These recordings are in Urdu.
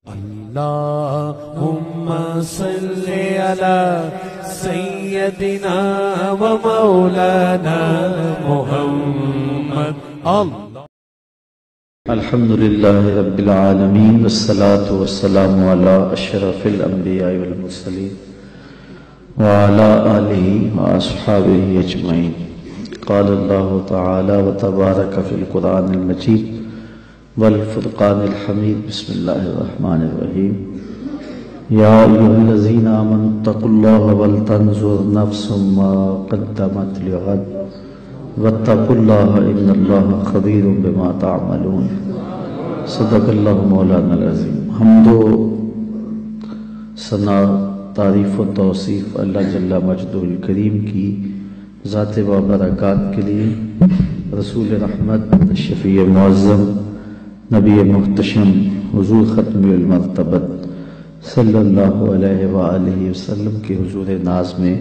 اللهم صل على سيدنا ومولانا محمد. الحمد لله رب العالمين والصلاة والسلام على أشرف الأنبياء والمرسلين وعلى آله وأصحابه أجمعين. قال الله تعالى وتبارك في القرآن المجيد والفرقان الحميد. بسم الله الرحمن الرحيم. يا أيها الذين آمنوا اتقوا الله ولتنظر نفس ما قدمت لغد واتقوا الله إن الله خبير بما تعملون. صدق الله مولانا العظيم. حمد و ثنا تعریف و توصیف اللہ جل مجدہ الکریم کی ذات و برکات کے لیے، رسول رحمت شفیع معظم نبی محتشم حضور ختم المرتبت صلی اللہ علیہ وآلہ وسلم کے حضور ناز میں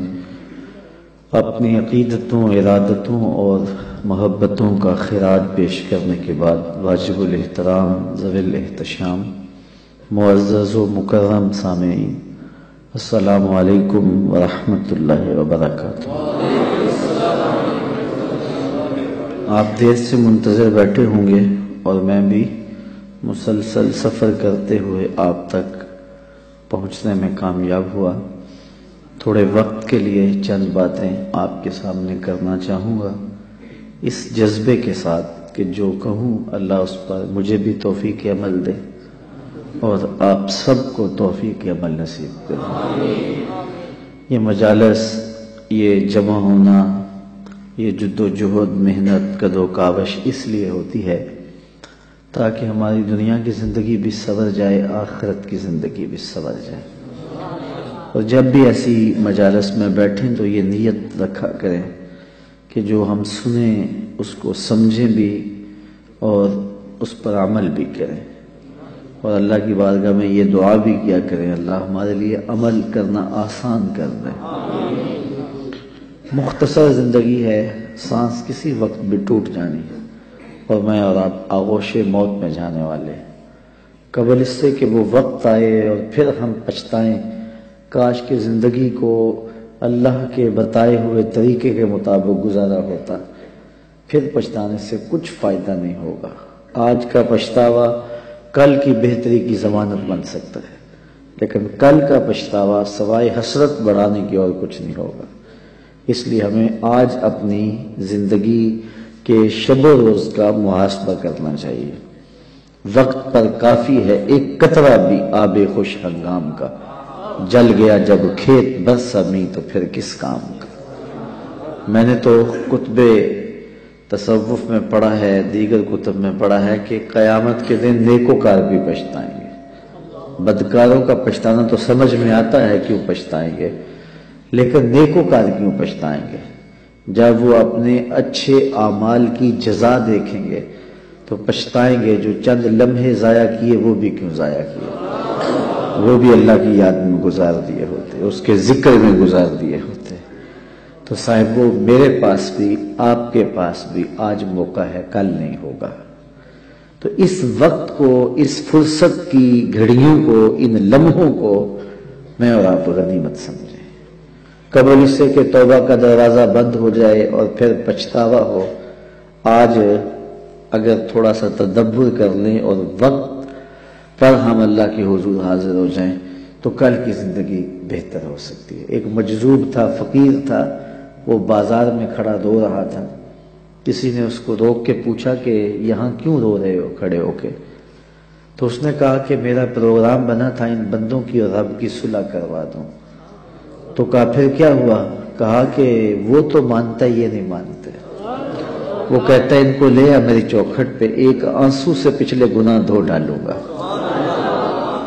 اپنی عقیدتوں، ارادتوں اور محبتوں کا خراج پیش کرنے کے بعد واجب الاحترام ذوی الاحتشام معزز و مکرم سامعین، السلام علیکم ورحمۃ اللہ وبرکاتہ. آپ دیر سے منتظر بیٹھے ہوں گے اور میں بھی مسلسل سفر کرتے ہوئے آپ تک پہنچنے میں کامیاب ہوا. تھوڑے وقت کے لیے چند باتیں آپ کے سامنے کرنا چاہوں گا، اس جذبے کے ساتھ کہ جو کہوں اللہ اس پر مجھے بھی توفیق عمل دے اور آپ سب کو توفیق عمل نصیب کرے. یہ مجالس، یہ جمع ہونا، یہ جد و جہد، محنت، قد و کاوش اس لیے ہوتی ہے تاکہ ہماری دنیا کی زندگی بھی سنور جائے، آخرت کی زندگی بھی سنور جائے. اور جب بھی ایسی مجالس میں بیٹھیں تو یہ نیت رکھا کریں کہ جو ہم سنیں اس کو سمجھیں بھی اور اس پر عمل بھی کریں، اور اللہ کی بارگاہ میں یہ دعا بھی کیا کریں اللہ ہمارے لیے عمل کرنا آسان کر دے. مختصر زندگی ہے، سانس کسی وقت بھی ٹوٹ جانی ہے اور میں اور آپ آغوش موت میں جانے والے ہیں. قبل اس سے کہ وہ وقت آئے اور پھر ہم پچھتائیں، کاش کہ زندگی کو اللہ کے بتائے ہوئے طریقے کے مطابق گزارا ہوتا، پھر پچھتانے سے کچھ فائدہ نہیں ہوگا. آج کا پچھتاوا کل کی بہتری کی ضمانت بن سکتا ہے، لیکن کل کا پچھتاوا سوائے حسرت بڑھانے کی اور کچھ نہیں ہوگا. اس لیے ہمیں آج اپنی زندگی کہ شب و روز کا محاسبہ کرنا چاہیے. وقت پر کافی ہے ایک قطرہ بھی آب خوش ہنگام کا، جل گیا جب کھیت برسا می تو پھر کس کام کا. میں نے تو کتب تصوف میں پڑھا ہے، دیگر کتب میں پڑھا ہے کہ قیامت کے دن نیکوکار بھی پچھتائیں گے. بدکاروں کا پچھتانا تو سمجھ میں آتا ہے کیوں پچھتائیں گے، لیکن نیکوکار کیوں پچھتائیں گے؟ جب وہ اپنے اچھے اعمال کی جزا دیکھیں گے تو پچھتائیں گے جو چند لمحے ضائع کیے وہ بھی کیوں ضائع کیے، وہ بھی اللہ کی یاد میں گزار دیے ہوتے، اس کے ذکر میں گزار دیے ہوتے. تو صاحبو، میرے پاس بھی آپ کے پاس بھی آج موقع ہے، کل نہیں ہوگا. تو اس وقت کو، اس فرصت کی گھڑیوں کو، ان لمحوں کو میں اور آپ غنیمت سمجھیں. قبل اس سے کہ توبہ کا دروازہ بند ہو جائے اور پھر پچھتاوا ہو، آج اگر تھوڑا سا تدبر کر لیں اور وقت پر ہم اللہ کے حضور حاضر ہو جائیں تو کل کی زندگی بہتر ہو سکتی ہے. ایک مجذوب تھا، فقیر تھا، وہ بازار میں کھڑا رو رہا تھا. کسی نے اس کو روک کے پوچھا کہ یہاں کیوں رو رہے ہو کھڑے ہو کے؟ تو اس نے کہا کہ میرا پروگرام بنا تھا ان بندوں کی اور رب کی صلح کروا دوں. تو کہا پھر کیا ہوا؟ کہا کہ وہ تو مانتا، یہ نہیں مانتے. وہ کہتا ہے ان کو لے آ میری چوکھٹ پہ، ایک آنسو سے پچھلے گناہ دھو ڈالوں گا،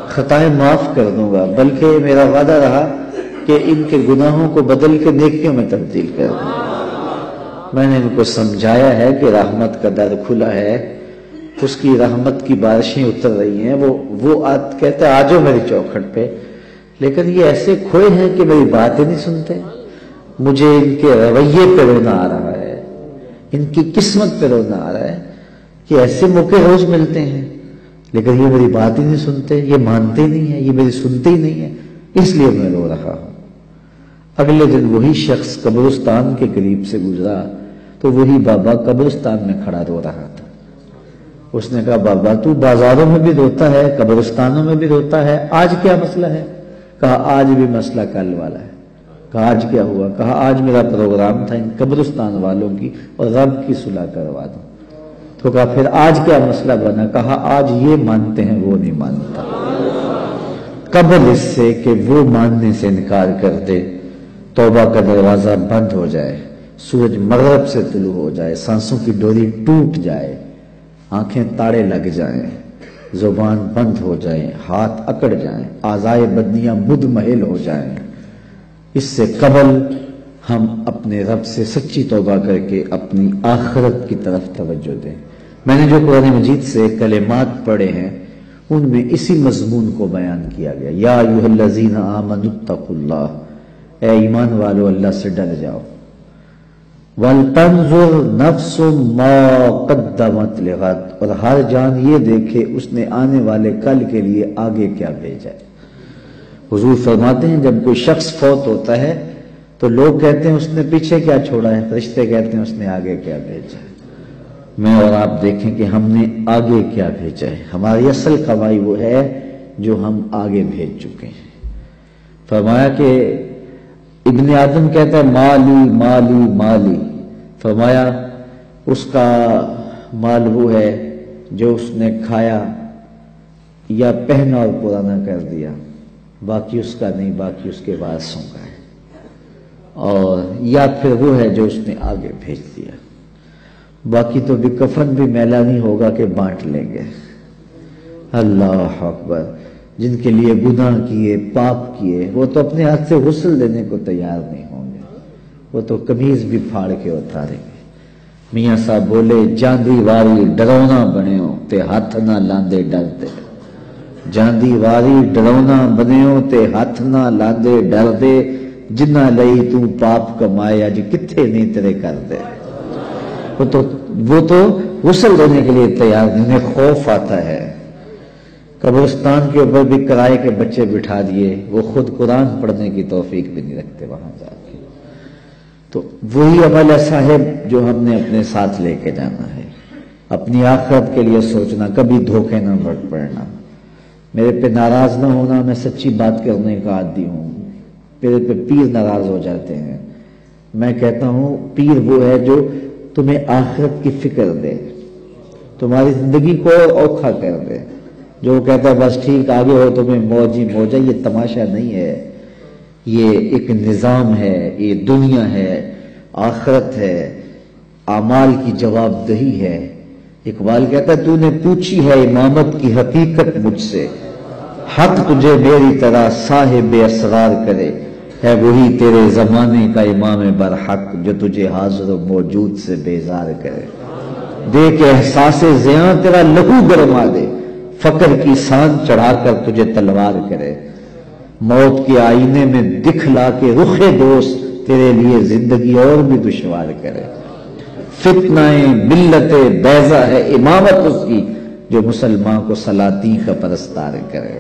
خطائیں معاف کر دوں گا، بلکہ میرا وعدہ رہا کہ ان کے گناہوں کو بدل کے نیکیوں میں تبدیل کر دوں. میں نے ان کو سمجھایا ہے کہ رحمت کا در کھلا ہے، اس کی رحمت کی بارشیں اتر رہی ہیں. وہ کہتا ہے آ جاؤ میری چوکھٹ پہ، لیکن یہ ایسے کھوئے ہیں کہ میری بات ہی نہیں سنتے. مجھے ان کے رویے پہ رونا آ رہا ہے، ان کی قسمت پہ رونا آ رہا ہے کہ ایسے موقع روز ملتے ہیں. لیکن یہ میری بات ہی نہیں سنتے، یہ مانتے نہیں ہیں، یہ میری سنتے ہی نہیں ہیں، اس لیے میں رو رہا ہوں۔ اگلے دن وہی شخص قبرستان کے قریب سے گزرا تو وہی بابا قبرستان میں کھڑا رو رہا تھا۔ اس نے کہا بابا تو بازاروں میں بھی روتا ہے، قبرستانوں میں بھی روتا ہے، آج کیا مسئلہ ہے؟ کہا آج بھی مسئلہ کل والا ہے۔ کہا آج کیا ہوا؟ کہا آج میرا پروگرام تھا ان قبرستان والوں کی اور رب کی صلح کروا دوں۔ تو کہا پھر آج کیا مسئلہ بنا؟ کہا آج یہ مانتے ہیں وہ نہیں مانتا، قبل اس سے کہ وہ ماننے سے انکار کر دے، توبہ کا دروازہ بند ہو جائے، سورج مغرب سے طلوع ہو جائے، سانسوں کی ڈوری ٹوٹ جائے، آنکھیں تاڑے لگ جائیں، زبان بند ہو جائیں، ہاتھ اکڑ جائیں، اعضائے بدنیاں مدمحل ہو جائیں، اس سے قبل ہم اپنے رب سے سچی توبہ کر کے اپنی آخرت کی طرف توجہ دیں۔ میں نے جو قرآن مجید سے کلمات پڑھے ہیں ان میں اسی مضمون کو بیان کیا گیا، یا ایھا الذین آمنوا اتقوا اللہ، اے ایمان والو اللہ سے ڈر جاؤ، وَلْتَنْظُرْ نَفْسٌ مَا قَدَّمَتْ لِغَدٍ، اور ہر جان یہ دیکھے اس نے آنے والے کل کے لیے آگے کیا بھیجا ہے۔ حضور فرماتے ہیں جب کوئی شخص فوت ہوتا ہے تو لوگ کہتے ہیں اس نے پیچھے کیا چھوڑا ہے، فرشتے کہتے ہیں اس نے آگے کیا بھیجا ہے۔ میں اور آپ دیکھیں کہ ہم نے آگے کیا بھیجا ہے۔ ہماری اصل کمائی وہ ہے جو ہم آگے بھیج چکے ہیں۔ فرمایا کہ ابن آدم کہتا ہے مالی مالی مالی، فرمایا اس کا مال وہ ہے جو اس نے کھایا یا پہنا اور پرانا کر دیا، باقی اس کا نہیں، باقی اس کے وارثوں کا ہے، اور یا پھر وہ ہے جو اس نے آگے بھیج دیا، باقی تو بھی کفن بھی میلا نہیں ہوگا کہ بانٹ لیں گے۔ اللہ اکبر، جن کے لیے گناہ کیے، پاپ کیے، وہ تو اپنے ہاتھ سے غسل دینے کو تیار نہیں ہوں گے، وہ تو قمیض بھی پھاڑ کے اتاریں گے۔ میاں صاحب بولے جاندی واری ڈرونا بنیو تے ہاتھ نہ لاندے ڈردے، جاندی واری ڈرونا بنیو تے ہاتھ نہ لاندے ڈردے، جنہ لئی تو پاپ کمائے اج کتھے نہیں تیرے کر دے۔ وہ تو غسل دینے کے لیے تیار نہیں، انہیں خوف آتا ہے۔ قبرستان کے اوپر بھی کرائے کے بچے بٹھا دیے، وہ خود قرآن پڑھنے کی توفیق بھی نہیں رکھتے وہاں جا کے۔ تو وہی عمل ایسا ہے جو ہم نے اپنے ساتھ لے کے جانا ہے، اپنی آخرت کے لیے سوچنا، کبھی دھوکے نہ پڑنا۔ میرے پہ ناراض نہ ہونا، میں سچی بات کرنے کا عادی ہوں، میرے پہ پیر ناراض ہو جاتے ہیں۔ میں کہتا ہوں پیر وہ ہے جو تمہیں آخرت کی فکر دے، تمہاری زندگی کو اوکھا کر دے۔ جو کہتا ہے بس ٹھیک آگے ہو تمہیں موج ہی موج ہے، یہ تماشا نہیں ہے، یہ ایک نظام ہے، یہ دنیا ہے، آخرت ہے، اعمال کی جواب دہی ہے۔ اقبال کہتا ہے تو نے پوچھی ہے امامت کی حقیقت مجھ سے، حق تجھے میری طرح صاحب اسرار کرے، ہے وہی تیرے زمانے کا امام برحق جو تجھے حاضر و موجود سے بیزار کرے، دے کے احساس زیاں تیرا لہو گرما دے، فقر کی سان چڑھا کر تجھے تلوار کرے، موت کے آئینے میں دکھلا کے رخ دوست تیرے لیے زندگی اور بھی دشوار کرے، فتنہ ملت بیضا ہے امامت اس کی جو مسلمان کو سلاطین کا پرستار کرے۔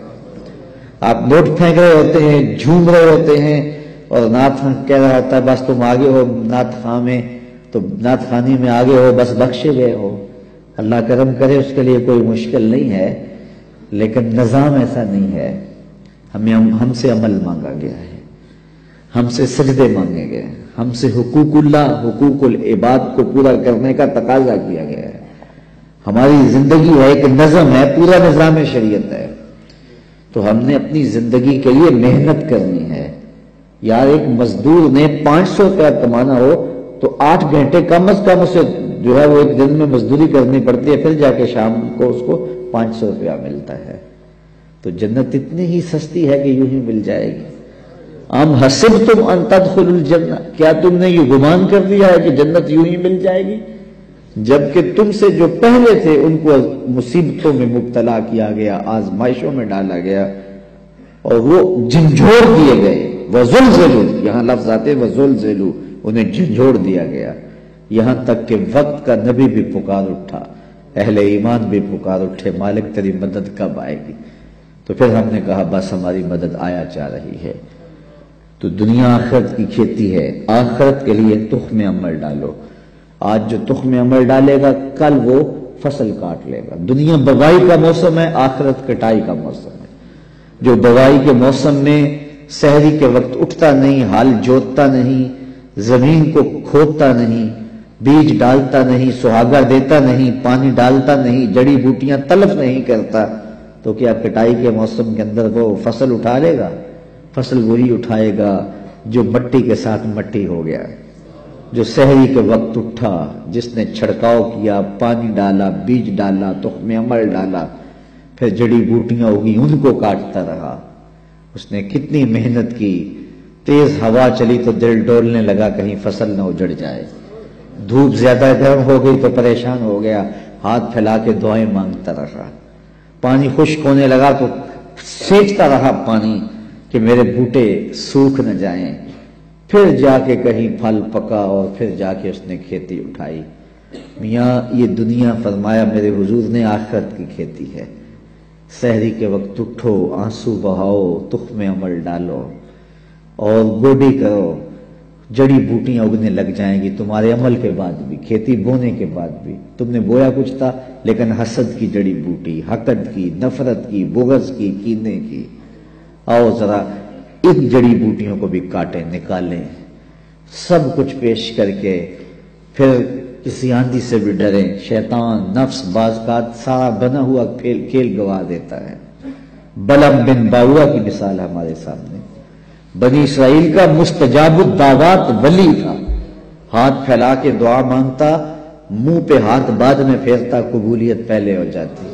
آپ نوٹ پھینک رہے ہوتے ہیں، جھوم رہے ہوتے ہیں، اور نعت کہہ رہا ہوتا ہے بس تم آگے ہو نعت خواں میں، تو نعت خوانی میں آگے ہو، بس بخشے گئے ہو، اللہ کرم کرے، اس کے لیے کوئی مشکل نہیں ہے، لیکن نظام ایسا نہیں ہے۔ ہم سے عمل مانگا گیا ہے، ہم سے سجدے مانگے گئے، ہم سے حقوق اللہ، حقوق العباد کو پورا کرنے کا تقاضا کیا گیا ہے۔ ہماری زندگی ہے، ایک نظم ہے، پورا نظام شریعت ہے، تو ہم نے اپنی زندگی کے لیے محنت کرنی ہے۔ یار ایک مزدور نے 500 روپیہ کمانا ہو تو 8 گھنٹے کم از کم اسے جو ہے وہ ایک دن میں مزدوری کرنی پڑتی ہے، پھر جا کے شام کو اس کو 500 روپیہ ملتا ہے۔ تو جنت اتنی ہی سستی ہے کہ یوں ہی مل جائے گی۔ ام حسبتم ان تدخلوا الجنہ، کیا تم نے یہ گمان کر لیا ہے کہ جنت یوں ہی مل جائے گی؟ جبکہ تم سے جو پہلے تھے ان کو مصیبتوں میں مبتلا کیا گیا، آزمائشوں میں ڈالا گیا، اور وہ جھنجھوڑ دیے گئے۔ وزلزلوا، یہاں لفظ آتے وزلزلوا، انہیں جھنجھوڑ دیا گیا، یہاں تک کہ وقت کا نبی بھی پکار اٹھا اہل ایمان بھی پکار اٹھے مالک تیری مدد کب آئے گی؟ تو پھر ہم نے کہا بس ہماری مدد آیا جا رہی ہے۔ تو دنیا آخرت کی کھیتی ہے، آخرت کے لیے تخم عمل ڈالو۔ آج جو تخم عمل ڈالے گا کل وہ فصل کاٹ لے گا۔ دنیا بوائی کا موسم ہے، آخرت کٹائی کا موسم ہے۔ جو بوائی کے موسم میں سحری کے وقت اٹھتا نہیں، ہل جوتتا نہیں، زمین کو کھودتا نہیں، بیج ڈالتا نہیں، سہاگا دیتا نہیں، پانی ڈالتا نہیں، جڑی بوٹیاں تلف نہیں کرتا، تو کیا کٹائی کے موسم کے اندر وہ فصل اٹھا لے گا؟ فصل وہی اٹھائے گا جو مٹی کے ساتھ مٹی ہو گیا، جو سحری کے وقت اٹھا، جس نے چھڑکاؤ کیا، پانی ڈالا، بیج ڈالا، تخم عمل ڈالا، پھر جڑی بوٹیاں ہوگی ان کو کاٹتا رہا۔ اس نے کتنی محنت کی، تیز ہوا چلی تو دل ڈولنے لگا کہیں فصل نہ اجڑ جائے، دھوپ زیادہ گرم ہو گئی تو پریشان ہو گیا، ہاتھ پھیلا کے دعائیں مانگتا رہا، پانی خشک ہونے لگا تو سینچتا رہا پانی کہ میرے بوٹے سوکھ نہ جائیں، پھر جا کے کہیں پھل پکا اور پھر جا کے اس نے کھیتی اٹھائی۔ میاں یہ دنیا فرمایا میرے حضور نے آخرت کی کھیتی ہے۔ سحری کے وقت اٹھو، آنسو بہاؤ، تخم عمل ڈالو اور گوڈی کرو، جڑی بوٹیاں اگنے لگ جائیں گی تمہارے عمل کے بعد بھی، کھیتی بونے کے بعد بھی۔ تم نے بویا کچھ تھا لیکن حسد کی جڑی بوٹی، حقد کی، نفرت کی، بغض کی، کینے کی، آؤ ذرا ان جڑی بوٹیوں کو بھی کاٹیں، نکالیں، سب کچھ پیش کر کے پھر کسی آندھی سے بھی ڈریں۔ شیطان نفس بعض کا سارا بنا ہوا کھیل گوا دیتا ہے۔ بلم بن باؤا کی مثال ہمارے سامنے، بنی اسرائیل کا مستجاب الدعوات ولی تھا، ہاتھ پھیلا کے دعا مانگتا، منہ پہ ہاتھ بعد میں پھیرتا، قبولیت پہلے ہو جاتی،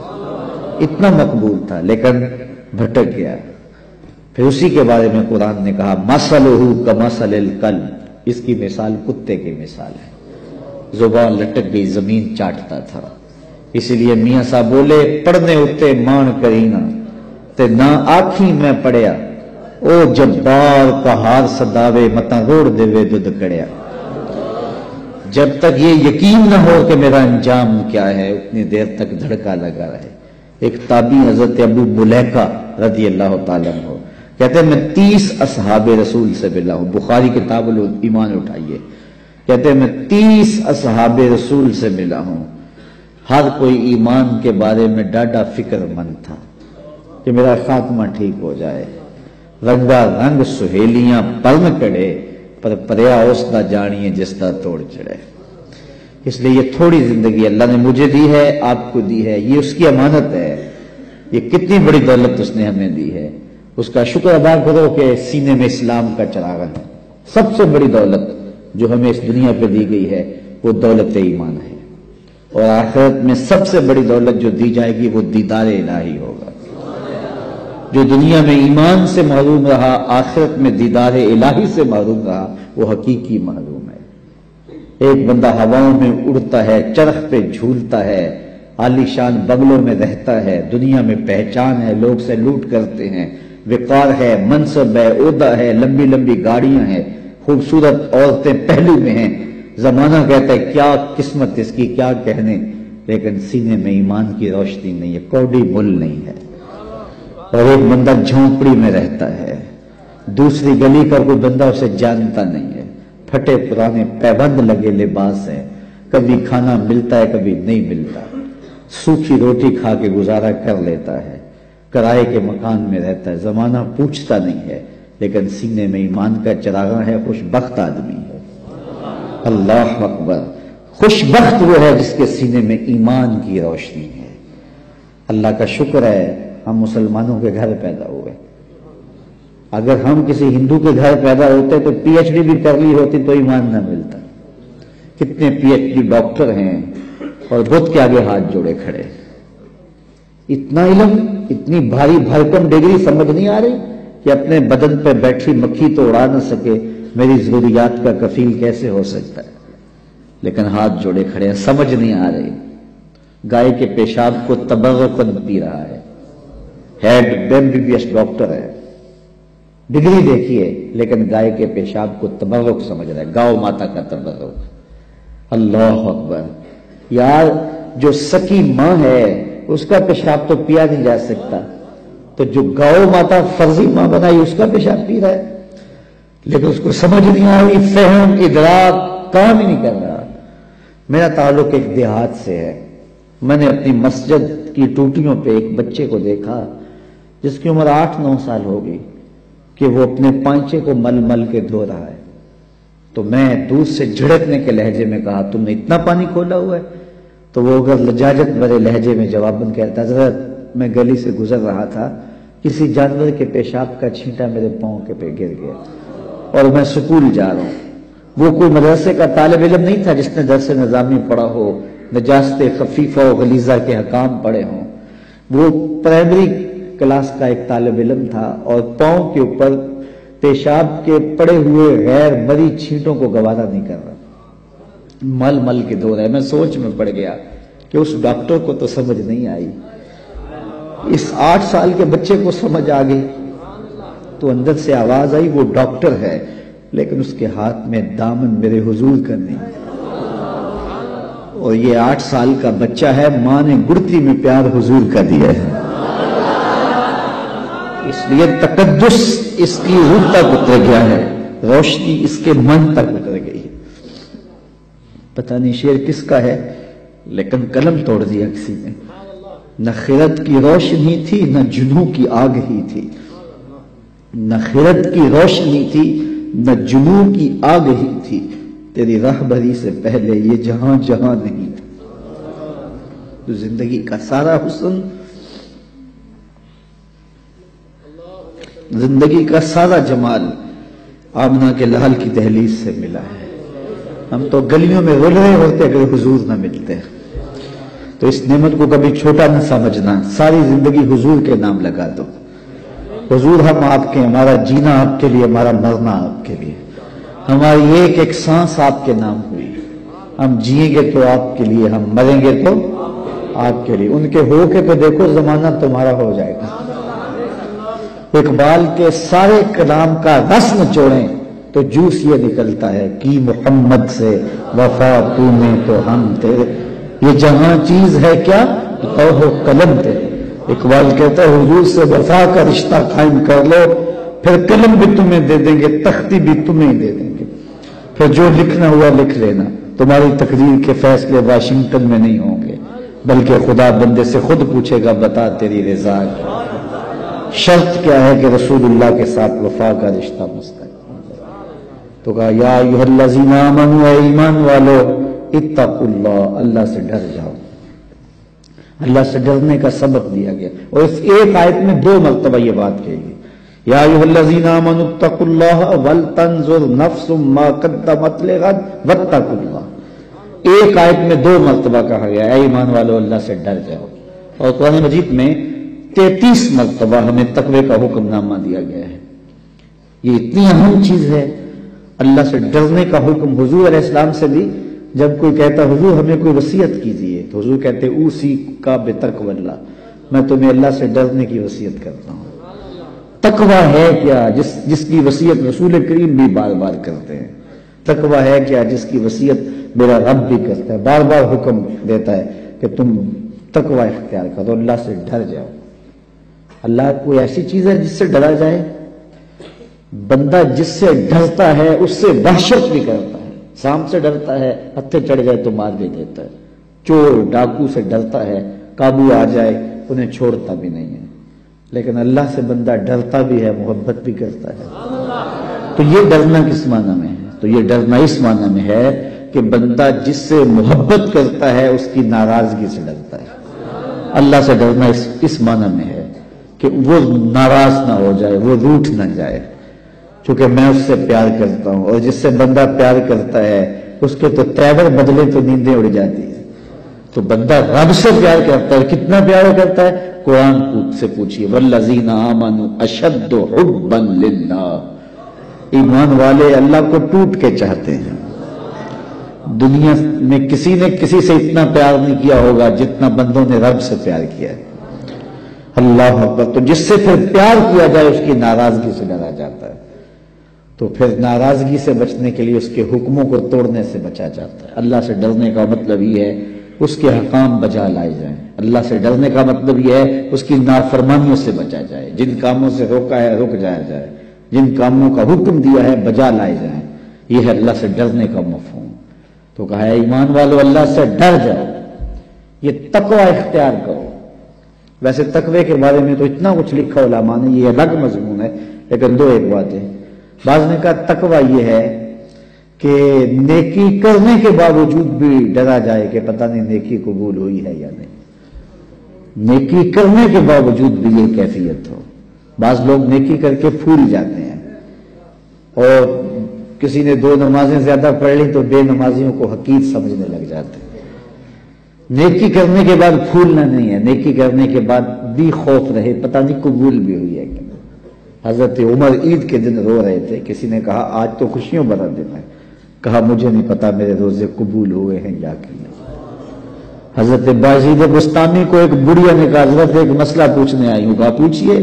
اتنا مقبول تھا، لیکن بھٹک گیا۔ پھر اسی کے بارے میں قرآن نے کہا مثلہ کمثل الکلب، اس کی مثال کتے کی مثال ہے، زبان لٹک گئی، زمین چاٹتا تھا۔ اسی لیے میاں صاحب بولے پڑھنے اتے مان کرینا تے نہ آکھی میں پڑھیا، او جبار کا ہار صداوے متا روڑ دے وے دودھ کڑیا۔ جب تک یہ یقین نہ ہو کہ میرا انجام کیا ہے اتنی دیر تک دھڑکا لگا رہے۔ ایک تابعی حضرت ابو ملیکہ رضی اللہ تعالیٰ عنہ کہتے ہیں میں 30 اصحاب رسول سے ملا ہوں، بخاری کتاب الایمان اٹھائیے، کہتے ہیں میں 30 اصحاب رسول سے ملا ہوں، ہر کوئی ایمان کے بارے میں ڈاڈا فکر مند تھا کہ میرا خاتمہ ٹھیک ہو جائے۔ رنگا رنگ سہیلیاں پرن کڑے پر پریا اس نہ جانیے جس دا توڑ چڑھے۔ اس لیے یہ تھوڑی زندگی اللہ نے مجھے دی ہے، آپ کو دی ہے، یہ اس کی امانت ہے، یہ کتنی بڑی دولت اس نے ہمیں دی ہے، اس کا شکر ادا کرو کہ سینے میں اسلام کا چراغ ہے۔ سب سے بڑی دولت جو ہمیں اس دنیا پہ دی گئی ہے وہ دولت ایمان ہے، اور آخرت میں سب سے بڑی دولت جو دی جائے گی وہ دیدار الہی ہوگا۔ جو دنیا میں ایمان سے محروم رہا، آخرت میں دیدار الہی سے محروم رہا، وہ حقیقی محروم ہے۔ ایک بندہ ہواؤں میں اڑتا ہے، چرخ پہ جھولتا ہے، عالی شان بنگلوں میں رہتا ہے، دنیا میں پہچان ہے، لوگ سے لوٹ کرتے ہیں، وقار ہے، منصب ہے، عہدہ ہے، لمبی لمبی گاڑیاں ہیں، خوبصورت عورتیں پہلو میں ہیں، زمانہ کہتا ہے کیا قسمت اس کی، کیا کہنے، لیکن سینے میں ایمان کی روشنی نہیں ہے، کوڑی مل نہیں ہے۔ اور ایک بندہ جھونپڑی میں رہتا ہے، دوسری گلی کا کوئی بندہ اسے جانتا نہیں ہے، پھٹے پرانے پیبند لگے لباس ہے، کبھی کھانا ملتا ہے کبھی نہیں ملتا، سوکھی روٹی کھا کے گزارا کر لیتا ہے، کرائے کے مکان میں رہتا ہے، زمانہ پوچھتا نہیں ہے، لیکن سینے میں ایمان کا چراغاں ہے، خوش بخت آدمی ہے۔ اللہ اکبر، خوش بخت وہ ہے جس کے سینے میں ایمان کی روشنی ہے۔ اللہ کا شکر ہے ہم مسلمانوں کے گھر پیدا ہوئے، اگر ہم کسی ہندو کے گھر پیدا ہوتے تو پی ایچ ڈی بھی کر لی ہوتی تو ایمان نہ ملتا۔ کتنے پی ایچ ڈی ڈاکٹر ہیں اور بت کے آگے ہاتھ جوڑے کھڑے، اتنا علم، اتنی بھاری بھرکم ڈگری سمجھ نہیں آ رہی کہ اپنے بدن پہ بیٹھی مکھی تو اڑا نہ سکے، میری ضروریات کا کفیل کیسے ہو سکتا ہے، لیکن ہاتھ جوڑے کھڑے ہیں، سمجھ نہیں آ رہی۔ گائے کے پیشاب کو تبرکن پی رہا ہے، ہیڈ MBBS ڈاکٹر ہے، ڈگری دیکھیے، لیکن گائے کے پیشاب کو تبرک سمجھ رہا ہے، گاؤ ماتا کا تبرک۔ اللہ اکبر، یار جو سکی ماں ہے اس کا پیشاب تو پیا نہیں جا سکتا، تو جو گاؤ ماتا فرضی ماں بنائی اس کا پیشاب پی رہا ہے، لیکن اس کو سمجھ نہیں آ رہی، فہم ادراک کام ہی نہیں کر رہا۔ میرا تعلق ایک دیہات سے ہے، میں نے اپنی مسجد کی ٹوٹیوں پہ ایک بچے کو دیکھا جس کی عمر 8-9 سال ہو گئی کہ وہ اپنے پانچے کو مل مل کے دھو رہا ہے، تو میں دودھ سے جھڑکنے کے لہجے میں کہا تم نے اتنا پانی کھولا ہوا ہے؟ تو وہ اگر لجاجت بھرے لہجے میں جواباً کہتا حضرت میں گلی سے گزر رہا تھا، کسی جانور کے پیشاب کا چھینٹا میرے پاؤں کے پہ گر گیا اور میں سکول جا رہا ہوں۔ وہ کوئی مدرسے کا طالب علم نہیں تھا جس نے درس نظامی پڑھا ہو، نجاست خفیفہ و غلیظہ کے حکام پڑھے ہوں، وہ پرائمری کلاس کا ایک طالب علم تھا اور پاؤں کے اوپر پیشاب کے پڑے ہوئے غیر مری چھینٹوں کو گوارا نہیں کر رہا، مل مل کے دھو رہا ہے۔ میں سوچ میں پڑ گیا کہ اس ڈاکٹر کو تو سمجھ نہیں آئی، اس 8 سال کے بچے کو سمجھ آ گئی، تو اندر سے آواز آئی وہ ڈاکٹر ہے لیکن اس کے ہاتھ میں دامن میرے حضور کا نہیں، اور یہ 8 سال کا بچہ ہے، ماں نے گڑتی میں پیار حضور کا دیا ہے، اس لیے تقدس اس کی روح تک اتر گیا ہے، روشنی اس کے من تک اتر گئی ہے۔ پتہ نہیں شعر کس کا ہے لیکن قلم توڑ دیا کسی نے۔ نہ خرد کی روشنی تھی نہ جنوں کی آگ ہی تھی، نہ خرد کی روشنی تھی نہ جنوں کی آگ ہی تھی، تیری راہبری سے پہلے یہ جہاں جہاں نہیں تھا۔ تو زندگی کا سارا حسن، زندگی کا سارا جمال آمنہ کے لال کی دہلیز سے ملا ہے۔ ہم تو گلیوں میں رول رہے ہوتے اگر حضور نہ ملتے، تو اس نعمت کو کبھی چھوٹا نہ سمجھنا، ساری زندگی حضور کے نام لگا دو۔ حضور ہم آپ کے، ہمارا جینا آپ کے لیے، ہمارا مرنا آپ کے لیے، ہماری ایک ایک سانس آپ کے نام ہوئی، ہم جئیں گے تو آپ کے لیے، ہم مریں گے تو آپ کے لیے، ان کے ہو کے تو دیکھو زمانہ تمہارا ہو جائے گا۔ اقبال کے سارے کلام کا رس نچوڑیں تو جوس یہ نکلتا ہے کہ محمد سے وفا تو میں تو ہم تیرے، یہ جہاں چیز ہے کیا لوح و قلم تیرے۔ اقبال کہتا ہے حضور سے وفا کا رشتہ قائم کر لو، پھر قلم بھی تمہیں دے دیں گے، تختی بھی تمہیں دے دیں گے، پھر جو لکھنا ہوا لکھ لینا۔ تمہاری تقریر کے فیصلے واشنگٹن میں نہیں ہوں گے بلکہ خدا بندے سے خود پوچھے گا بتا تیری رضا کیا، شرط کیا ہے کہ رسول اللہ کے ساتھ وفا کا رشتہ مستقیم۔ تو کہا یا ایھا الذین آمنوا، اے ایمان والو، اتقوا اللہ، اللہ سے ڈر جاؤ۔ اللہ سے ڈرنے کا سبق دیا گیا، اور اس ایک آیت میں 2 مرتبہ یہ بات کہی گئی، یا ایھا الذین آمنوا اتقوا اللہ ولتنظر نفس ما قدمت لغد واتقوا اللہ۔ ایک آیت میں 2 مرتبہ کہا گیا اے ایمان والو اللہ سے ڈر جاؤ، اور قرآن مجید میں 33 مرتبہ ہمیں تقوی کا حکم نامہ دیا گیا ہے۔ یہ اتنی اہم چیز ہے، اللہ سے ڈرنے کا حکم حضور علیہ السلام سے بھی۔ جب کوئی کہتا حضور ہمیں کوئی وصیت کیجیے تو حضور کہتے اوصی کا بتقوی اللہ، میں تمہیں اللہ سے ڈرنے کی وصیت کرتا ہوں۔ تقوی ہے کیا؟ جس کی وصیت رسول کریم بھی بار بار کرتے ہیں۔ تقوی ہے کیا؟ جس کی وصیت میرا رب بھی کرتا ہے، بار بار حکم دیتا ہے کہ تم تقوی اختیار کرو، اللہ سے ڈر جاؤ۔ اللہ کوئی ایسی چیز ہے جس سے ڈرا جائے؟ بندہ جس سے ڈرتا ہے اس سے وحشت بھی کرتا ہے۔ سانپ سے ڈرتا ہے، ہتھے چڑھ جائے تو مار بھی دیتا ہے۔ چور ڈاکو سے ڈرتا ہے، قابو آ جائے انہیں چھوڑتا بھی نہیں ہے۔ لیکن اللہ سے بندہ ڈرتا بھی ہے، محبت بھی کرتا ہے۔ تو یہ ڈرنا کس معنی میں ہے؟ تو یہ ڈرنا اس معنی میں ہے کہ بندہ جس سے محبت کرتا ہے اس کی ناراضگی سے ڈرتا ہے۔ اللہ سے ڈرنا اس معنی میں ہے کہ وہ ناراض نہ ہو جائے، وہ روٹھ نہ جائے، چونکہ میں اس سے پیار کرتا ہوں، اور جس سے بندہ پیار کرتا ہے اس کے تو تیور بدلے تو نیندیں اڑ جاتی ہیں۔ تو بندہ رب سے پیار کرتا ہے، کتنا پیار کرتا ہے؟ قرآن سے پوچھیے والذین آمنوا اشد حبا للہ، ایمان والے اللہ کو ٹوٹ کے چاہتے ہیں۔ دنیا میں کسی نے کسی سے اتنا پیار نہیں کیا ہوگا جتنا بندوں نے رب سے پیار کیا ہے۔ اللہ اکبر۔ تو جس سے پھر پیار کیا جائے اس کی ناراضگی سے ڈرا جاتا ہے، تو پھر ناراضگی سے بچنے کے لیے اس کے حکموں کو توڑنے سے بچا جاتا ہے۔ اللہ سے ڈرنے کا مطلب یہ ہے اس کے حکام بجا لائے جائیں۔ اللہ سے ڈرنے کا مطلب یہ ہے اس کی نافرمانیوں سے بچا جائے، جن کاموں سے روکا ہے رک جایا جائے، جن کاموں کا حکم دیا ہے بجا لائے جائیں۔ یہ ہے اللہ سے ڈرنے کا مفہوم۔ تو کہا ہے ایمان والو اللہ سے ڈر جاؤ، یہ تقوی اختیار کرو۔ ویسے تقوی کے بارے میں تو اتنا کچھ لکھا علماء نے، یہ الگ مضمون ہے، لیکن دو ایک باتیں۔ بعض نے کہا تقوی یہ ہے کہ نیکی کرنے کے باوجود بھی ڈرا جائے کہ پتہ نہیں نیکی قبول ہوئی ہے یا نہیں، نیکی کرنے کے باوجود بھی یہ کیفیت ہو۔ بعض لوگ نیکی کر کے پھول جاتے ہیں، اور کسی نے 2 نمازیں زیادہ پڑھ لی تو بے نمازیوں کو حقیر سمجھنے لگ جاتے ہیں۔ نیکی کرنے کے بعد پھولنا نہیں ہے، نیکی کرنے کے بعد بھی خوف رہے پتہ نہیں قبول بھی ہوئی ہے کہ نہیں۔ حضرت عمر عید کے دن رو رہے تھے، کسی نے کہا آج تو خوشیوں بھرا دن ہے، کہا مجھے نہیں پتا میرے روزے قبول ہوئے ہیں یا کہ نہیں۔ حضرت بازید بستامی کو ایک بڑھیا نے کہا حضرت ایک مسئلہ پوچھنے آئی ہوں، کہا پوچھئے۔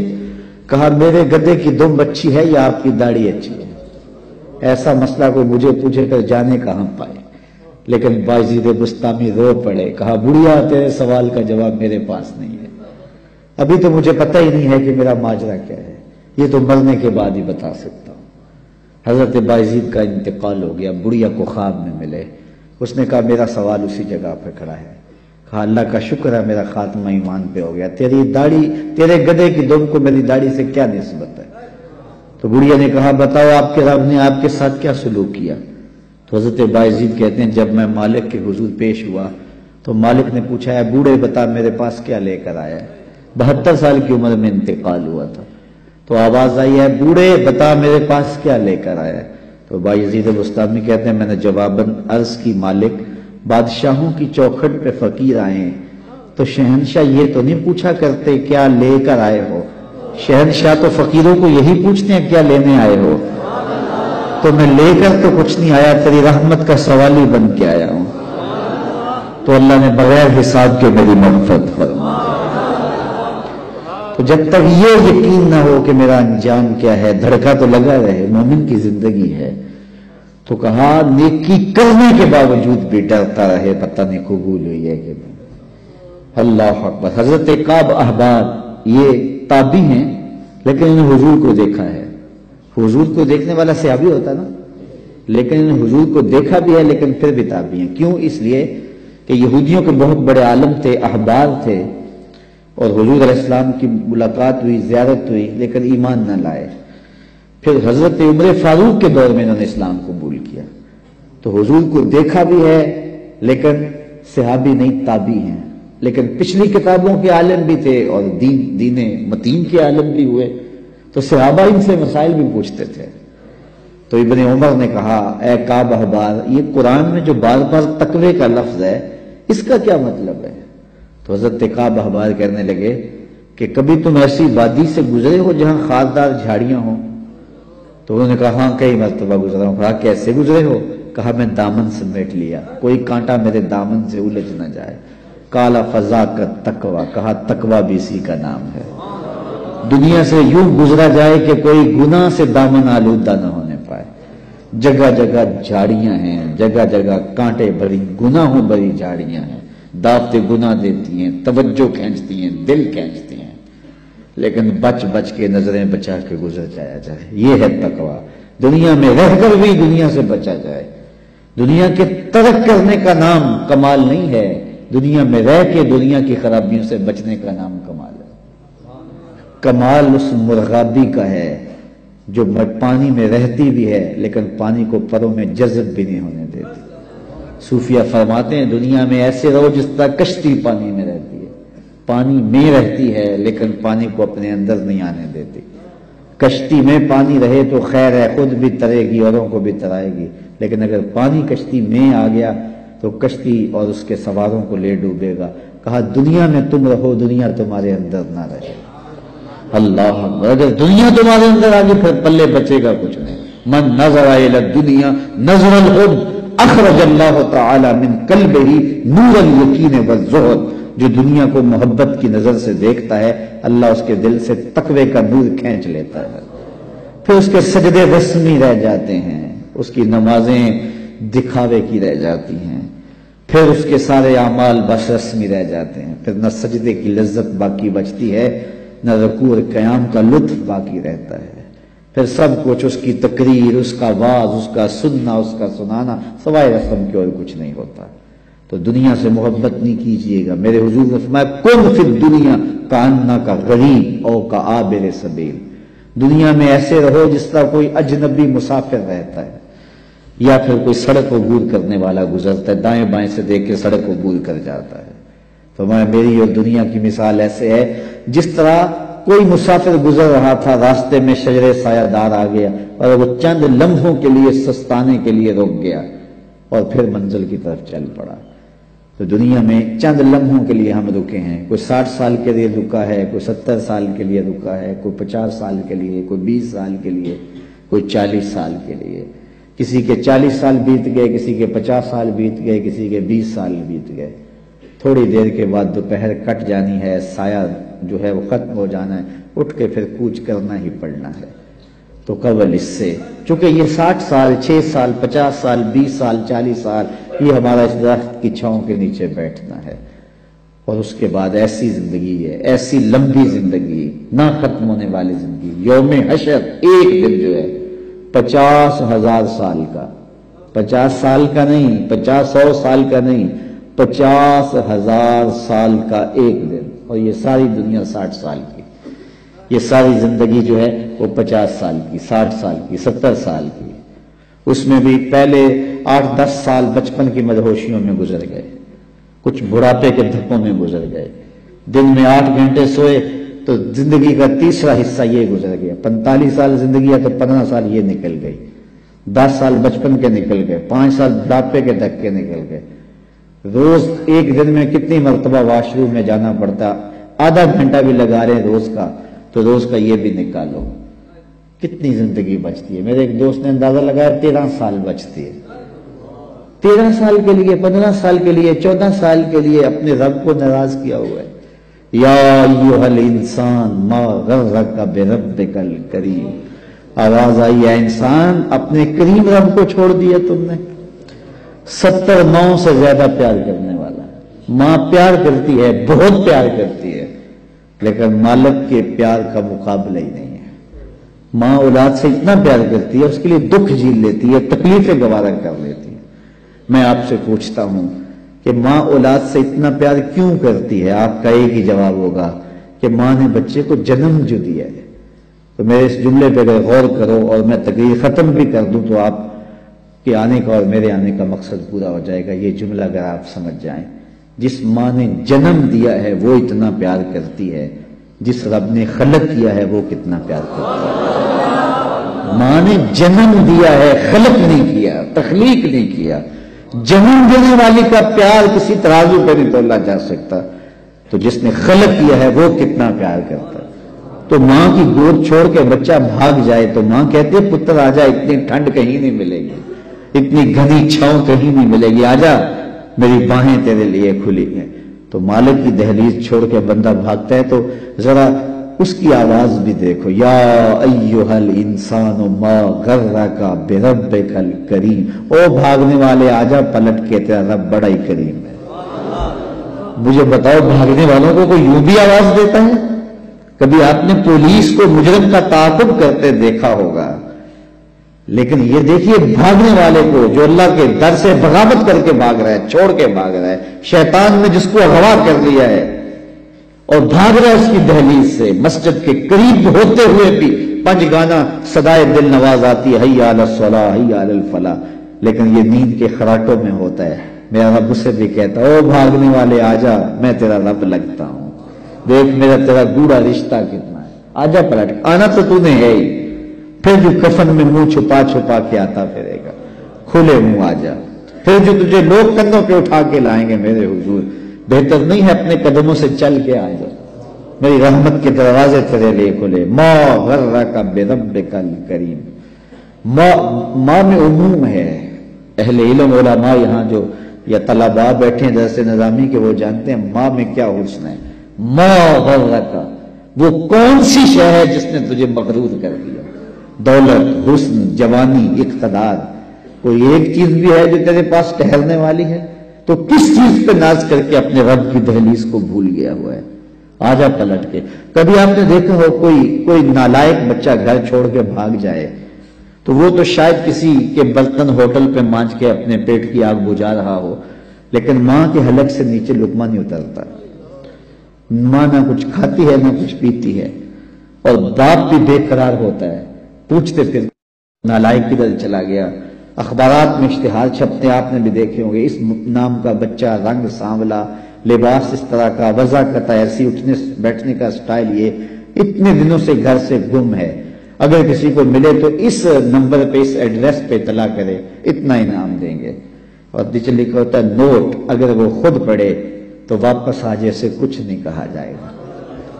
کہا میرے گدھے کی دم اچھی ہے یا آپ کی داڑھی اچھی ہے؟ ایسا مسئلہ کو مجھے پوچھے کر جانے کہاں پائے۔ لیکن بازید بستامی رو پڑے، کہا بڑھیا تیرے سوال کا جواب میرے پاس نہیں ہے، ابھی تو مجھے پتہ ہی نہیں ہے کہ میرا ماجرا کیا ہے، یہ تو مرنے کے بعد ہی بتا سکتا ہوں۔ حضرت بازید کا انتقال ہو گیا، بڑھیا کو خواب میں ملے، اس نے کہا میرا سوال اسی جگہ پہ کھڑا ہے۔ کہا اللہ کا شکر ہے میرا خاتمہ ایمان پہ ہو گیا، تیری داڑھی تیرے گدھے کی دم کو میری داڑھی سے کیا نسبت ہے؟ تو بڑھیا نے کہا بتاؤ آپ کے رب نے آپ کے ساتھ کیا سلوک کیا؟ تو حضرت بازید کہتے ہیں جب میں مالک کے حضور پیش ہوا تو مالک نے پوچھا ہے بوڑھے بتا میرے پاس کیا لے کر آیا ہے؟ 72 سال کی عمر میں انتقال ہوا تھا۔ تو آواز آئی ہے بوڑھے بتا میرے پاس کیا لے کر آیا ہے؟ تو بازید بستامی کہتے ہیں میں نے جواباً عرض کی مالک بادشاہوں کی چوکھٹ پہ فقیر آئے ہیں تو شہنشاہ یہ تو نہیں پوچھا کرتے کیا لے کر آئے ہو، شہنشاہ تو فقیروں کو یہی پوچھتے ہیں کیا لینے آئے ہو۔ تو میں لے کر تو کچھ نہیں آیا، تیری رحمت کا سوالی بن کے آیا ہوں۔ تو اللہ نے بغیر حساب کے میری مغفرت فرما۔ تو جب تک یہ یقین نہ ہو کہ میرا انجام کیا ہے، دھڑکا تو لگا رہے، مومن کی زندگی ہے۔ تو کہا نیکی کرنے کے باوجود بھی ڈرتا رہے پتہ نہیں قبول ہوئی ہے کہ نہیں۔ اللہ اکبر۔ حضرت کعب احبار یہ تابعی ہیں لیکن انہوں نے حضور کو دیکھا ہے۔ حضور کو دیکھنے والا صحابی ہوتا نا، لیکن انہوں نے حضور کو دیکھا بھی ہے لیکن پھر بھی تابعی ہیں۔ کیوں؟ اس لیے کہ یہودیوں کے بہت بڑے عالم تھے، احبار تھے، اور حضور علیہ السلام کی ملاقات ہوئی، زیارت ہوئی، لیکن ایمان نہ لائے۔ پھر حضرت عمر فاروق کے دور میں انہوں نے اسلام قبول کیا، تو حضور کو دیکھا بھی ہے لیکن صحابی نہیں، تابعی ہیں۔ لیکن پچھلی کتابوں کے عالم بھی تھے اور دین متین کے عالم بھی ہوئے، تو صحابہ ان سے مسائل بھی پوچھتے تھے۔ تو ابن عمر نے کہا اے کعب احبار یہ قرآن میں جو بار بار تقوی کا لفظ ہے اس کا کیا مطلب ہے؟ تو حضرت کعب احبار کہنے لگے کہ کبھی تم ایسی وادی سے گزرے ہو جہاں خاردار جھاڑیاں ہوں؟ تو انہوں نے کہا ہاں کئی مرتبہ گزرا ہوں۔ کہا کیسے گزرے ہو؟ کہا میں دامن سمیٹ لیا، کوئی کانٹا میرے دامن سے الجھ نہ جائے۔ کالا فضا کا تقوی، کہا تقوی بھی اسی کا نام ہے۔ دنیا سے یوں گزرا جائے کہ کوئی گناہ سے دامن آلودہ نہ ہونے پائے۔ جگہ جگہ جھاڑیاں ہیں، جگہ جگہ کانٹے بھری گناہوں بھری جھاڑیاں ہیں، دعوت گناہ دیتی ہیں، توجہ کھینچتی ہیں، دل کھینچتی ہیں، لیکن بچ بچ کے نظریں بچا کے گزر جایا جائے۔ یہ ہے تقوی، دنیا میں رہ کر بھی دنیا سے بچا جائے۔ دنیا کے ترک کرنے کا نام کمال نہیں ہے، دنیا میں رہ کے دنیا کی خرابیوں سے بچنے کا نام کمال ہے۔ کمال اس مرغابی کا ہے جو پانی میں رہتی بھی ہے لیکن پانی کو پروں میں جذب بھی نہیں ہونے دیتی۔ صوفیہ فرماتے ہیں دنیا میں ایسے رہو جس طرح کشتی پانی میں رہتی ہے، پانی میں رہتی ہے لیکن پانی کو اپنے اندر نہیں آنے دیتی۔ کشتی میں پانی رہے تو خیر ہے، خود بھی ترے گی، اوروں کو بھی ترائے گی، لیکن اگر پانی کشتی میں آ گیا تو کشتی اور اس کے سواروں کو لے ڈوبے گا۔ کہا دنیا میں تم رہو، دنیا تمہارے اندر نہ رہے۔ اللہ اکبر۔ اگر دنیا تمہارے اندر آ گئی پھر پلے بچے گا کچھ نہیں۔ من نظر الی الدنیا نظر الحب اخرج اللہ تعالی من قلبہ نور الیقین والزہد۔ جو دنیا کو محبت کی نظر سے دیکھتا ہے اللہ اس کے دل سے تقوی کا نور کھینچ لیتا ہے، پھر اس کے سجدے رسمی رہ جاتے ہیں، اس کی نمازیں دکھاوے کی رہ جاتی ہیں، پھر اس کے سارے اعمال بس رسمی رہ جاتے ہیں، پھر نہ سجدے کی لذت باقی بچتی ہے، نہ رکوع اور قیام کا لطف باقی رہتا ہے، پھر سب کچھ اس کی تقریر، اس کا واعظ، اس کا سننا، اس کا سنانا سوائے رسم کے اور کچھ نہیں ہوتا۔ تو دنیا سے محبت نہیں کیجیے گا، میرے حضور نے فرمایا کن فی الدنیا کانک غریب او کعابر سبیل، دنیا میں ایسے رہو جس طرح کوئی اجنبی مسافر رہتا ہے یا پھر کوئی سڑک عبور کرنے والا گزرتا ہے، دائیں بائیں سے دیکھ کے سڑک عبور کر جاتا ہے۔ فرمایا میری اور دنیا کی مثال ایسے ہے جس طرح کوئی مسافر گزر رہا تھا، راستے میں شجر سایہ دار آ گیا اور وہ چند لمحوں کے لیے سستانے کے لیے رک گیا اور پھر منزل کی طرف چل پڑا۔ تو دنیا میں چند لمحوں کے لیے ہم رکے ہیں، کوئی 60 سال کے لیے رکا ہے، کوئی 70 سال کے لیے رکا ہے، کوئی 50 سال کے لیے، کوئی 20 سال کے لیے، کوئی 40 سال کے لیے، کسی کے 40 سال بیت گئے، کسی کے 50 سال بیت گئے، کسی کے 20 سال بیت گئے۔ تھوڑی دیر کے بعد دوپہر کٹ جانی ہے، سایہ جو ہے وہ ختم ہو جانا ہے، اٹھ کے پھر کوچ کرنا ہی پڑنا ہے۔ تو قبل اس سے چونکہ یہ 60 سال، 6 سال، 50 سال، 20 سال، 40 سال یہ ہمارا اس درخت کی چھاؤں کے نیچے بیٹھنا ہے، اور اس کے بعد ایسی زندگی ہے، ایسی لمبی زندگی، نہ ختم ہونے والی زندگی۔ یوم حشر ایک دن جو ہے 50,000 سال کا، 50 سال کا نہیں، 50-100 سال کا نہیں، 50,000 سال کا ایک دن، اور یہ ساری دنیا 60 سال کی، یہ ساری زندگی جو ہے وہ 50 سال کی، 60 سال کی، 70 سال کی۔ اس میں بھی پہلے 8-10 سال بچپن کی مدہوشیوں میں گزر گئے، کچھ بڑھاپے کے دھکوں میں گزر گئے، دن میں 8 گھنٹے سوئے تو زندگی کا تیسرا حصہ یہ گزر گیا، 45 سال زندگی ہے تو 15 سال یہ نکل گئی، 10 سال بچپن کے نکل گئے، 5 سال بڑھاپے کے دھکے نکل گئے۔ روز ایک دن میں کتنی مرتبہ واش روم میں جانا پڑتا، آدھا گھنٹہ بھی لگا رہے ہیں روز کا، تو روز کا یہ بھی نکالو، کتنی زندگی بچتی ہے۔ میرے ایک دوست نے اندازہ لگایا 13 سال بچتی ہے، 13 سال کے لیے، 15 سال کے لیے، 14 سال کے لیے اپنے رب کو ناراض کیا ہوا ہے۔ یا ایھا الانسان ما غرک بربک الکریم، آواز آئی ہے انسان اپنے کریم رب کو چھوڑ دیا تم نے۔ 70 ماؤں سے زیادہ پیار کرنے والا، ماں پیار کرتی ہے، بہت پیار کرتی ہے، لیکن مالک کے پیار کا مقابلہ ہی نہیں ہے۔ ماں اولاد سے اتنا پیار کرتی ہے، اس کے لیے دکھ جھیل لیتی ہے، تکلیفیں گوارا کر لیتی ہے۔ میں آپ سے پوچھتا ہوں کہ ماں اولاد سے اتنا پیار کیوں کرتی ہے؟ آپ کا ایک ہی جواب ہوگا کہ ماں نے بچے کو جنم جو دیا ہے۔ تو میرے اس جملے پہ اگر غور کرو اور میں تقریر ختم بھی کر دوں تو آپ کے آنے کا اور میرے آنے کا مقصد پورا ہو جائے گا۔ یہ جملہ اگر آپ سمجھ جائیں، جس ماں نے جنم دیا ہے وہ اتنا پیار کرتی ہے، جس رب نے خلق کیا ہے وہ کتنا پیار کرتا ہے۔ ماں نے جنم دیا ہے، خلق نہیں کیا، تخلیق نہیں کیا۔ جنم دینے والی کا پیار کسی ترازو پہ نہیں تولا جا سکتا، تو جس نے خلق کیا ہے وہ کتنا پیار کرتا ہے۔ تو ماں کی گود چھوڑ کے بچہ بھاگ جائے تو ماں کہتی ہے پتر آجا، اتنی ٹھنڈ کہیں نہیں ملے گی، اتنی گھنی چھاؤں کہیں نہیں ملے گی، آجا میری باہیں تیرے لیے کھلی ہیں۔ تو مالک کی دہلیز چھوڑ کے بندہ بھاگتا ہے تو ذرا اس کی آواز بھی دیکھو، یا ایھا الانسان ما غرک بربک الکریم، او بھاگنے والے آجا پلٹ کے، تیرا رب بڑا ہی کریم ہے۔ مجھے بتاؤ بھاگنے والوں کو کوئی یوں بھی آواز دیتا ہے؟ کبھی آپ نے پولیس کو مجرم کا تعاقب کرتے دیکھا ہوگا، لیکن یہ دیکھیے بھاگنے والے کو جو اللہ کے در سے بغاوت کر کے بھاگ رہا ہے، چھوڑ کے بھاگ رہا ہے، شیطان نے جس کو اغوا کر لیا ہے اور بھاگ رہا ہے اس کی دہلیز سے، مسجد کے قریب ہوتے ہوئے بھی پنج گانا صدائے دل نواز آتی ہے، حی علی الصلاۃ حی علی الفلاح، لیکن یہ نیند کے خراٹوں میں ہوتا ہے۔ میرا رب اسے بھی کہتا ہے او بھاگنے والے آجا، میں تیرا رب لگتا ہوں، دیکھ میرا تیرا گوڑا رشتہ کتنا ہے، آجا پلٹ، آنا تو نے ہے ہی، پھر جو کفن میں منہ چھپا چھپا کے آتا پھرے گا، کھلے منہ آجا، پھر جو تجھے لوگ کندھوں پہ اٹھا کے لائیں گے میرے حضور، بہتر نہیں ہے اپنے قدموں سے چل کے آ جا، میری رحمت کے دروازے تیرے لیے کھلے۔ ما غرک بربک الکریم، ماں میں عموم ہے، اہل علم علماء یہاں جو یا طلباء بیٹھے ہیں درس نظامی کے وہ جانتے ہیں ماں میں کیا حسن ہے۔ ما غرک، وہ کون سی شے ہے جس نے تجھے مغرور کر دیا؟ دولت، حسن، جوانی، اقتدار، کوئی ایک چیز بھی ہے جو تیرے پاس ٹھہرنے والی ہے؟ تو کس چیز پہ ناز کر کے اپنے رب کی دہلیز کو بھول گیا ہوا ہے؟ آ جا پلٹ کے. کبھی آپ نے دیکھا ہو کوئی نالائق بچہ گھر چھوڑ کے بھاگ جائے تو وہ تو شاید کسی کے برتن ہوٹل پہ مانج کے اپنے پیٹ کی آگ بجھا رہا ہو، لیکن ماں کے حلق سے نیچے لقمہ نہیں اترتا. ماں نہ کچھ کھاتی ہے نہ کچھ پیتی ہے، اور باپ بھی بے قرار ہوتا ہے. پوچھتے پھر نالائق کدھر چلا گیا. اخبارات میں اشتہار چھپتے ہیں، آپ نے بھی دیکھے ہوں گے، اس نام کا بچہ، رنگ سانولا، لباس اس طرح کا، وضاحت ایسی، اٹھنے بیٹھنے کا سٹائل یہ، اتنے دنوں سے گھر سے گم ہے. اگر کسی کو ملے تو اس نمبر پہ، اس ایڈریس پہ اطلاع کرے، اتنا انعام دیں گے. اور نیچے لکھا ہوتا ہے نوٹ، اگر وہ خود پڑھے تو واپس آ جیسے کچھ نہیں کہا جائے گا.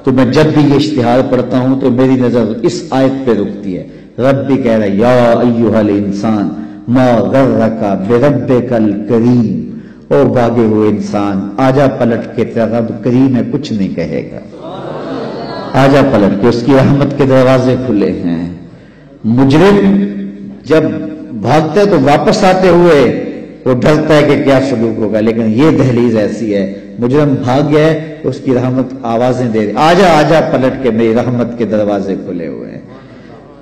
تو میں جب بھی یہ اشتہار پڑھتا ہوں تو میری نظر اس آیت پہ رکتی ہے. رب بھی کہہ رہا ہے یا ایھا الانسان ما غرک بربک الکریم، او بھاگے ہوئے انسان آجا پلٹ کے، تیرا رب کریم ہے، کچھ نہیں کہے گا. آجا پلٹ کے، اس کی رحمت کے دروازے کھلے ہیں. مجرم جب بھاگتا ہے تو واپس آتے ہوئے وہ ڈرتا ہے کہ کیا سلوک ہوگا، لیکن یہ دہلیز ایسی ہے، مجرم بھاگ گیا ہے تو اس کی رحمت آوازیں دے رہی، آجا آجا پلٹ کے، میری رحمت کے دروازے کھلے ہوئے ہیں.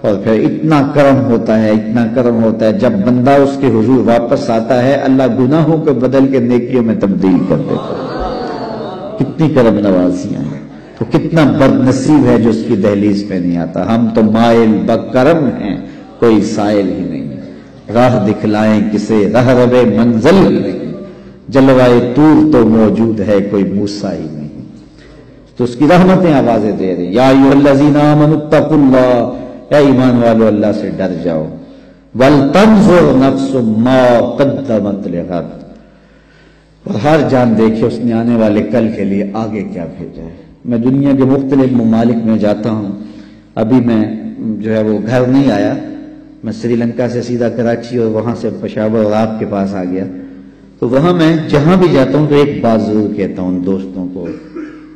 اور پھر اتنا کرم ہوتا ہے، اتنا کرم ہوتا ہے، جب بندہ اس کے حضور واپس آتا ہے اللہ گناہوں کو بدل کے نیکیوں میں تبدیل کر دیتا ہے. کتنی کرم نوازیاں ہیں. تو کتنا بد نصیب ہے جو اس کی دہلیز پہ نہیں آتا. ہم تو مائل بکرم ہیں، کوئی سائل ہی نہیں. راہ دکھلائیں کسے رہ ربے منزل ہی نہیں، جلوائے طور تو موجود ہے کوئی موسیٰ ہی نہیں. تو اس کی رحمتیں آوازیں دے رہی، یا ایھا الذین آمنوا اتقوا اللہ، اے ایمان والو اللہ سے ڈر جاؤ. ولتنظر نفس ما قدمت لغد، اور ہر جان دیکھے اس نے آنے والے کل کے لیے آگے کیا بھیجا ہے. میں دنیا کے مختلف ممالک میں جاتا ہوں. ابھی میں جو ہے وہ گھر نہیں آیا، میں سری لنکا سے سیدھا کراچی اور وہاں سے پشاور اور آپ کے پاس آ گیا. تو وہاں میں جہاں بھی جاتا ہوں تو ایک بات ضرور کہتا ہوں دوستوں کو.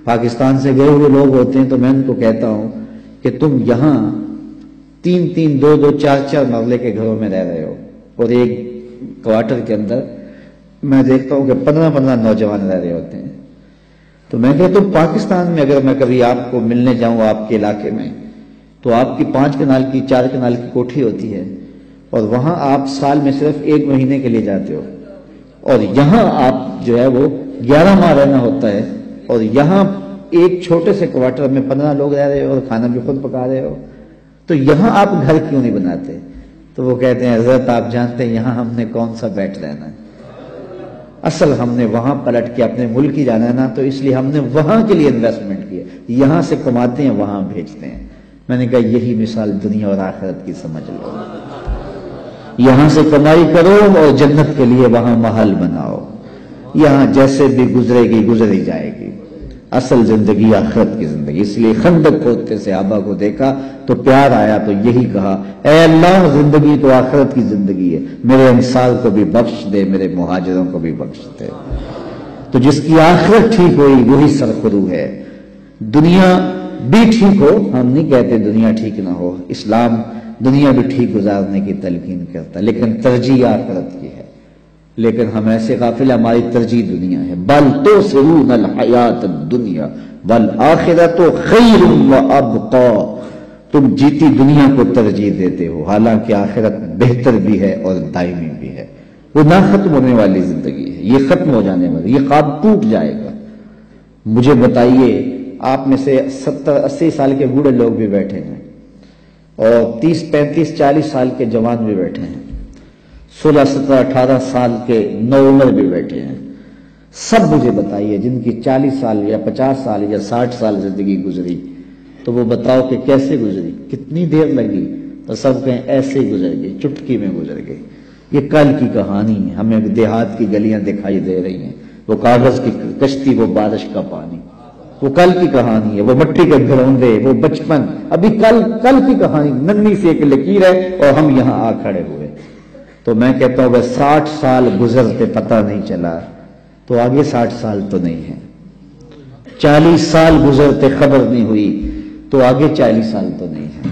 پاکستان سے گئے ہوئے لوگ ہوتے ہیں تو میں ان کو کہتا ہوں کہ تم یہاں 3-3, 2-2, 4-4 مرلے کے گھروں میں رہ رہے ہو، اور ایک کوارٹر کے اندر میں دیکھتا ہوں کہ 15-15 نوجوان رہ رہے ہوتے ہیں. تو میں کہتا ہوں پاکستان میں اگر میں کبھی آپ کو ملنے جاؤں آپ کے علاقے میں تو آپ کی 5 کنال کی 4 کنال کی کوٹھی ہوتی ہے، اور وہاں آپ سال میں صرف 1 مہینے کے لیے جاتے ہو، اور یہاں آپ جو ہے وہ 11 ماہ رہنا ہوتا ہے، اور یہاں ایک چھوٹے سے کوارٹر میں 15 لوگ رہ رہے ہو اور کھانا بھی خود پکا رہے ہو. تو یہاں آپ گھر کیوں نہیں بناتے؟ تو وہ کہتے ہیں حضرت آپ جانتے ہیں یہاں ہم نے کون سا بیٹھ رہنا ہے، اصل ہم نے وہاں پلٹ کے اپنے ملک ہی جانا ہے نا، تو اس لیے ہم نے وہاں کے لیے انویسٹمنٹ کی ہے. یہاں سے کماتے ہیں وہاں بھیجتے ہیں. میں نے کہا یہی مثال دنیا اور آخرت کی سمجھ لو. یہاں سے کمائی کرو اور جنت کے لیے وہاں محل بناؤ. یہاں جیسے بھی گزرے گی گزری جائے گی، اصل زندگی آخرت کی زندگی. اس لیے خندق کھودتے صحابہ کو دیکھا تو پیار آیا تو یہی کہا، اے اللہ زندگی تو آخرت کی زندگی ہے، میرے انصار کو بھی بخش دے، میرے مہاجروں کو بھی بخش دے. تو جس کی آخرت ٹھیک ہوئی وہی سرخرو ہے. دنیا بھی ٹھیک ہو، ہم نہیں کہتے دنیا ٹھیک نہ ہو، اسلام دنیا بھی ٹھیک گزارنے کی تلقین کرتا، لیکن ترجیح آخرت کی ہے. لیکن ہم ایسے غافل، ہماری ترجیح دنیا ہے. بل تؤثرون الحیات الدنیا والآخرۃ خیر وابقی، تم جیتی دنیا کو ترجیح دیتے ہو، حالانکہ آخرت بہتر بھی ہے اور دائمی بھی ہے. وہ نہ ختم ہونے والی زندگی ہے، یہ ختم ہو جانے والی، یہ خواب ٹوٹ جائے گا. مجھے بتائیے، آپ میں سے 70-80 سال کے بوڑھے لوگ بھی بیٹھے ہیں، اور 30-35-40 سال کے جوان بھی بیٹھے ہیں، 16-17-18 سال کے نوعمر بھی بیٹھے ہیں. سب مجھے بتائیے جن کی 40 سال یا 50 سال یا 60 سال زندگی گزری، تو وہ بتاؤ کہ کیسے گزری، کتنی دیر لگی؟ تو سب کہیں ایسے ہی گزر گئی، چٹکی میں گزر گئی. یہ کل کی کہانی ہے. ہمیں دیہات کی گلیاں دکھائی دے رہی ہیں، وہ کاغذ کی کشتی، وہ بارش کا پانی، وہ کل کی کہانی ہے. وہ مٹی کے گھروندے، وہ بچپن، ابھی کل کی کہانی، ننھی سی ایک لکیر ہے اور ہم یہاں آ کھڑے ہوئے. تو میں کہتا ہوں وہ 60 سال گزرتے پتہ نہیں چلا، تو آگے 60 سال تو نہیں ہے. 40 سال گزرتے خبر نہیں ہوئی، تو آگے 40 سال تو نہیں ہے.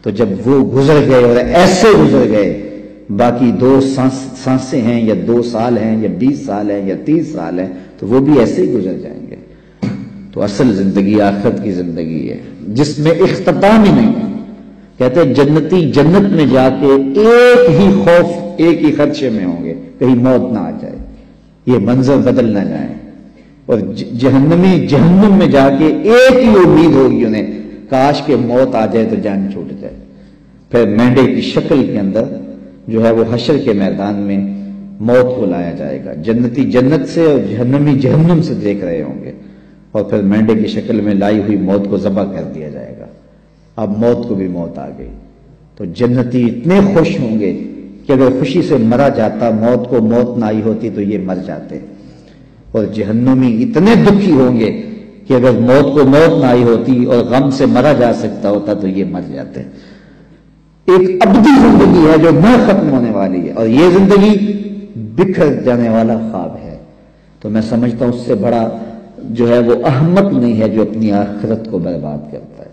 تو جب وہ گزر گئے اور ایسے گزر گئے باقی 2 سانسیں ہیں یا 2 سال ہیں یا 20 سال ہیں یا 30 سال ہیں تو وہ بھی ایسے ہی گزر جائیں گے. تو اصل زندگی آخرت کی زندگی ہے جس میں اختتام ہی نہیں ہے. کہتے ہیں جنتی جنت میں جا کے ایک ہی خوف ایک ہی خدشے میں ہوں گے کہیں موت نہ آ جائے, یہ منظر بدل نہ جائے. اور جہنمی جہنم میں جا کے ایک ہی امید ہوگی انہیں, کاش کہ موت آ جائے تو جان چھوٹ جائے. پھر مینڈے کی شکل کے اندر جو ہے وہ حشر کے میدان میں موت کو لایا جائے گا. جنتی جنت سے اور جہنمی جہنم سے دیکھ رہے ہوں گے, اور پھر مینڈے کی شکل میں لائی ہوئی موت کو ذبح کر دیا جائے گا. اب موت کو بھی موت آ گئی تو جنتی اتنے خوش ہوں گے کہ اگر خوشی سے مرا جاتا, موت کو موت نہ آئی ہوتی تو یہ مر جاتے. اور جہنمی اتنے دکھی ہوں گے کہ اگر موت کو موت نہ آئی ہوتی اور غم سے مرا جا سکتا ہوتا تو یہ مر جاتے. ایک ابدی زندگی ہے جو نہ ختم ہونے والی ہے, اور یہ زندگی بکھر جانے والا خواب ہے. تو میں سمجھتا ہوں اس سے بڑا جو ہے وہ احمق نہیں ہے جو اپنی آخرت کو برباد کرتا ہے.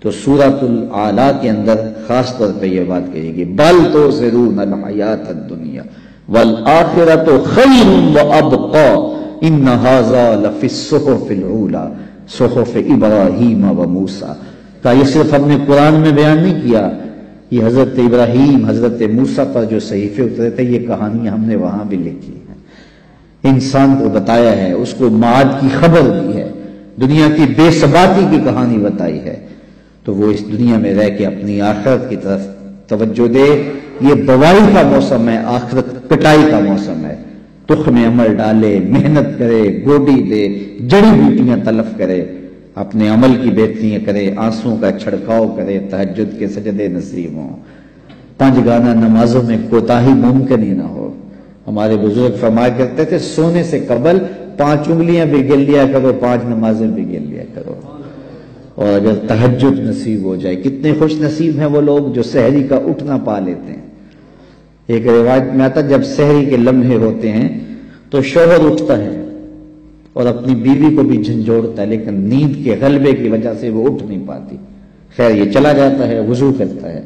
تو سورۃ الاعلیٰ کے اندر خاص طور پہ یہ بات کہی گی, بل تؤثرون الحیاۃ الدنیا والآخرۃ خیر وابقی ان ھذا لفی الصحف العولی صحف ابراہیم وموسیٰ. کا یہ صرف ہم نے قرآن میں بیان نہیں کیا, یہ حضرت ابراہیم حضرت موسیٰ پر جو صحیفے اترے تھے یہ کہانی ہم نے وہاں بھی لکھی ہے, انسان کو بتایا ہے, اس کو معاد کی خبر دی ہے, دنیا کی بے ثباتی کی کہانی بتائی ہے. تو وہ اس دنیا میں رہ کے اپنی آخرت کی طرف توجہ دے. یہ بوائی کا موسم ہے, آخرت کٹائی کا موسم ہے. تخم عمل ڈالے, محنت کرے, گوڈی دے, جڑی بوٹیاں تلف کرے, اپنے عمل کی بہتریاں کرے, آنسوں کا چھڑکاؤ کرے, تہجد کے سجدے نصیب ہوں, 5 گانا نمازوں میں کوتاہی ممکن ہی نہ ہو. ہمارے بزرگ فرمایا کرتے تھے سونے سے قبل 5 انگلیاں بھی گن لیا کرو, 5 نمازیں بھی گن لیا کرو. اور اگر تہجد نصیب ہو جائے, کتنے خوش نصیب ہیں وہ لوگ جو سحری کا اٹھنا پا لیتے ہیں. ایک روایت میں آتا جب سحری کے لمحے ہوتے ہیں تو شوہر اٹھتا ہے اور اپنی بیوی کو بھی جھنجھوڑتا ہے, لیکن نیند کے غلبے کی وجہ سے وہ اٹھ نہیں پاتی. خیر یہ چلا جاتا ہے, وضو کرتا ہے,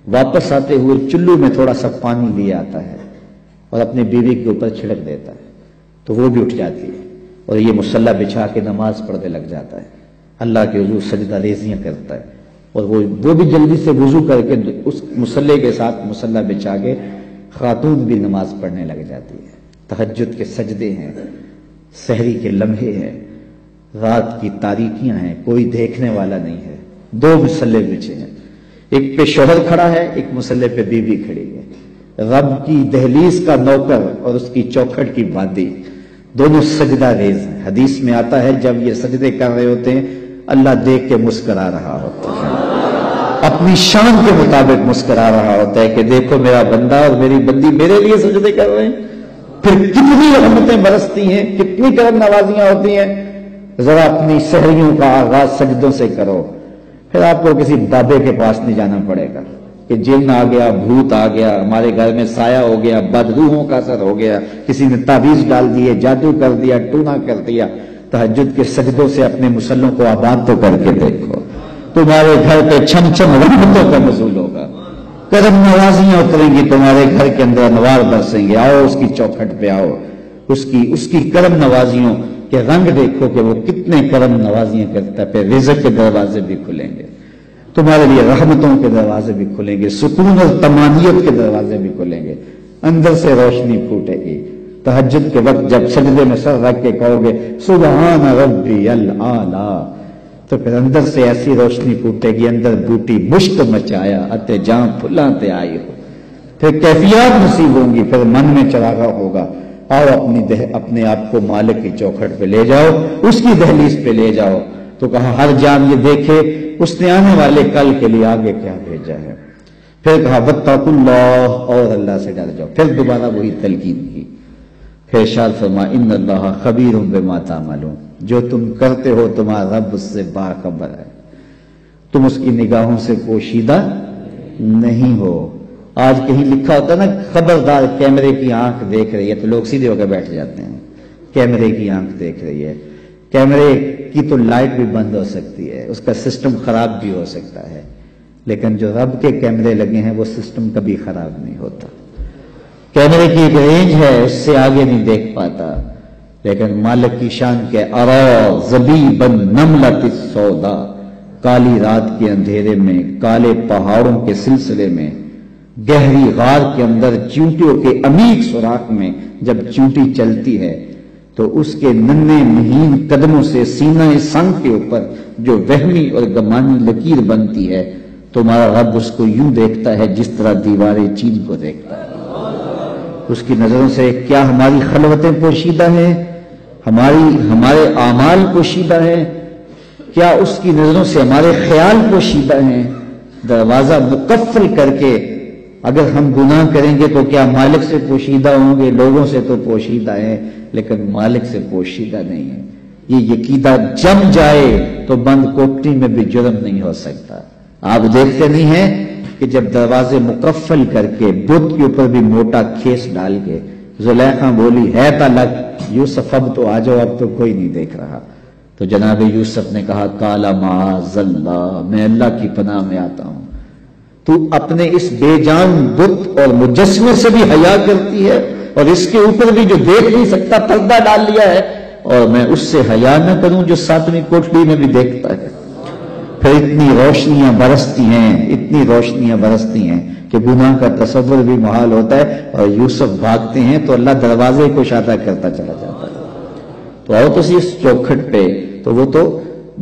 واپس آتے ہوئے چلو میں تھوڑا سا پانی لے آتا ہے اور اپنی بیوی کے اوپر چھڑک دیتا ہے تو وہ بھی اٹھ جاتی ہے, اور یہ مصلی بچھا کے نماز پڑھنے لگ جاتا ہے. اللہ کے حضور سجدہ ریزیاں کرتا ہے, اور وہ بھی جلدی سے وضو کر کے اس مصلی کے ساتھ مصلی بچھا کے خاتون بھی نماز پڑھنے لگ جاتی ہے. تہجد کے سجدے ہیں, سحری کے لمحے ہیں, رات کی تاریکیاں ہیں, کوئی دیکھنے والا نہیں ہے, 2 مصلی بچھے ہیں, ایک پہ شوہر کھڑا ہے, ایک مصلی پہ بیوی کھڑی ہے. رب کی دہلیز کا نوکر اور اس کی چوکھٹ کی باندی دونوں سجدہ ریز ہیں. حدیث میں آتا ہے جب یہ سجدے کر رہے ہوتے ہیں اللہ دیکھ کے مسکرا رہا ہوتا ہے, اپنی شان کے مطابق مسکرا رہا ہوتا ہے کہ دیکھو میرا بندہ اور میری بندی میرے لیے سجدے کر رہے ہیں. پھر کتنی رحمتیں برستی ہیں, کتنی کرم نوازیاں ہوتی ہیں. ذرا اپنی سحریوں کا آغاز سجدوں سے کرو, پھر آپ کو کسی بابے کے پاس نہیں جانا پڑے گا کہ جن آ گیا, بھوت آ گیا, ہمارے گھر میں سایہ ہو گیا, بدروحوں کا اثر ہو گیا, کسی نے تعویذ ڈال دیے, جادو کر دیا, ٹونا کر دیا. تہجد کے سجدوں سے اپنے مسلوں کو آباد تو کر کے دیکھو, تمہارے گھر پہ چھم چھم رحمتوں کا نزول ہوگا, کرم نوازیاں اتریں گی تمہارے گھر کے اندر, انوار برسیں گے. آؤ اس کی چوکھٹ پہ آؤ, اس کی کرم نوازیوں کے رنگ دیکھو کہ وہ کتنے کرم نوازیاں کرتا ہے. پھر رزق کے دروازے بھی کھلیں گے تمہارے لیے, رحمتوں کے دروازے بھی کھلیں گے, سکون اور طمانینت کے دروازے بھی کھلیں گے, اندر سے روشنی پھوٹے گی. تہجد کے وقت جب سجدے میں سر رکھ کے کہو گے سبحان ربی الاعلی, تو پھر اندر سے ایسی روشنی پھوٹے گی, اندر بوٹی مشک مچایا اتے جاں پھلاں تے آئی ہو. پھر کیفیات نصیب ہوں گی, پھر من میں چراغا ہوگا. آؤ اپنے آپ کو مالک کی چوکھٹ پہ لے جاؤ, اس کی دہلیز پہ لے جاؤ. تو کہا ہر جان یہ دیکھے اس نے آنے والے کل کے لیے آگے کیا بھیجا ہے. پھر کہا واتقوا اللہ, اور اللہ سے ڈر جاؤ. پھر دوبارہ وہی تلقین کی. پھر ارشاد فرما ان اللہ خبیر بما تعملون, جو تم کرتے ہو تمہارا رب اس سے باخبر ہے, تم اس کی نگاہوں سے پوشیدہ نہیں ہو. آج کہیں لکھا ہوتا نا خبردار کیمرے کی آنکھ دیکھ رہی ہے, تو لوگ سیدھے ہو کے بیٹھ جاتے ہیں. کیمرے کی آنکھ دیکھ رہی ہے, کیمرے کی تو لائٹ بھی بند ہو سکتی ہے, اس کا سسٹم خراب بھی ہو سکتا ہے, لیکن جو رب کے کیمرے لگے ہیں وہ سسٹم کبھی خراب نہیں ہوتا. کیمرے کی ایک رینج ہے، اس سے آگے نہیں دیکھ پاتا، لیکن مالک کی شان کے ارا زبیبا نملۃ السودا، کالی رات کے اندھیرے میں، کالے پہاڑوں کے سلسلے میں، گہری غار کے اندر چیونٹیوں کے عمیق سوراخ میں جب چیونٹی چلتی ہے تو اس کے ننھے مہین قدموں سے سینہ سنگ کے اوپر جو وہمی اور گمانی لکیر بنتی ہے، تمہارا رب اس کو یوں دیکھتا ہے جس طرح دیوار چین کو دیکھتا ہے۔ اس کی نظروں سے کیا ہماری خلوتیں پوشیدہ ہیں، ہمارے اعمال پوشیدہ ہیں، کیا اس کی نظروں سے ہمارے خیال پوشیدہ ہیں؟ دروازہ مقفل کر کے اگر ہم گناہ کریں گے تو کیا مالک سے پوشیدہ ہوں گے؟ لوگوں سے تو پوشیدہ ہیں لیکن مالک سے پوشیدہ نہیں ہے۔ یہ عقیدہ جم جائے تو بند کوٹری میں بھی جرم نہیں ہو سکتا۔ آپ دیکھتے نہیں ہیں کہ جب دروازے مقفل کر کے بت کے اوپر بھی موٹا کھیس ڈال کے زلیخا بولی ہے تلک یوسف اب تو آ جاؤ، اب تو کوئی نہیں دیکھ رہا، تو جناب یوسف نے کہا کالا معاذ اللہ، میں اللہ کی پناہ میں آتا ہوں، تو اپنے اس بے جان بت اور مجسمے سے بھی حیا کرتی ہے اور اس کے اوپر بھی جو دیکھ نہیں سکتا پردہ ڈال لیا ہے، اور میں اس سے حیا نہ کروں جو ساتویں کوٹڑی میں بھی دیکھتا ہے۔ پھر اتنی روشنیاں برستی ہیں کہ گناہ کا تصور بھی محال ہوتا ہے، اور یوسف بھاگتے ہیں تو اللہ دروازے کو شادہ کرتا چلا جاتا ہے۔ تو آؤ تو اس چوکھٹ پہ تو وہ تو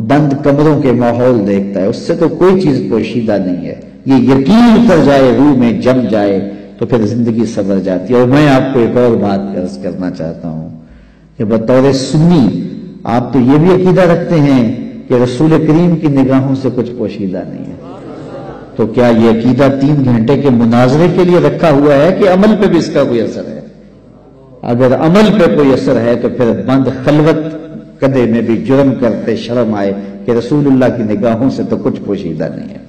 بند کمروں کے ماحول دیکھتا ہے، اس سے تو کوئی چیز پوشیدہ نہیں ہے۔ یہ یقین اتر جائے، روح میں جم جائے تو پھر زندگی سنور جاتی ہے۔ اور میں آپ کو ایک اور بات عرض کرنا چاہتا ہوں کہ بطور سنی آپ تو یہ بھی عقیدہ رکھتے ہیں کہ رسول کریم کی نگاہوں سے کچھ پوشیدہ نہیں ہے، تو کیا یہ عقیدہ 3 گھنٹے کے مناظرے کے لیے رکھا ہوا ہے کہ عمل پہ بھی اس کا کوئی اثر ہے؟ اگر عمل پہ کوئی اثر ہے تو پھر بند خلوت کدے میں بھی جرم کرتے شرم آئے کہ رسول اللہ کی نگاہوں سے تو کچھ پوشیدہ نہیں ہے۔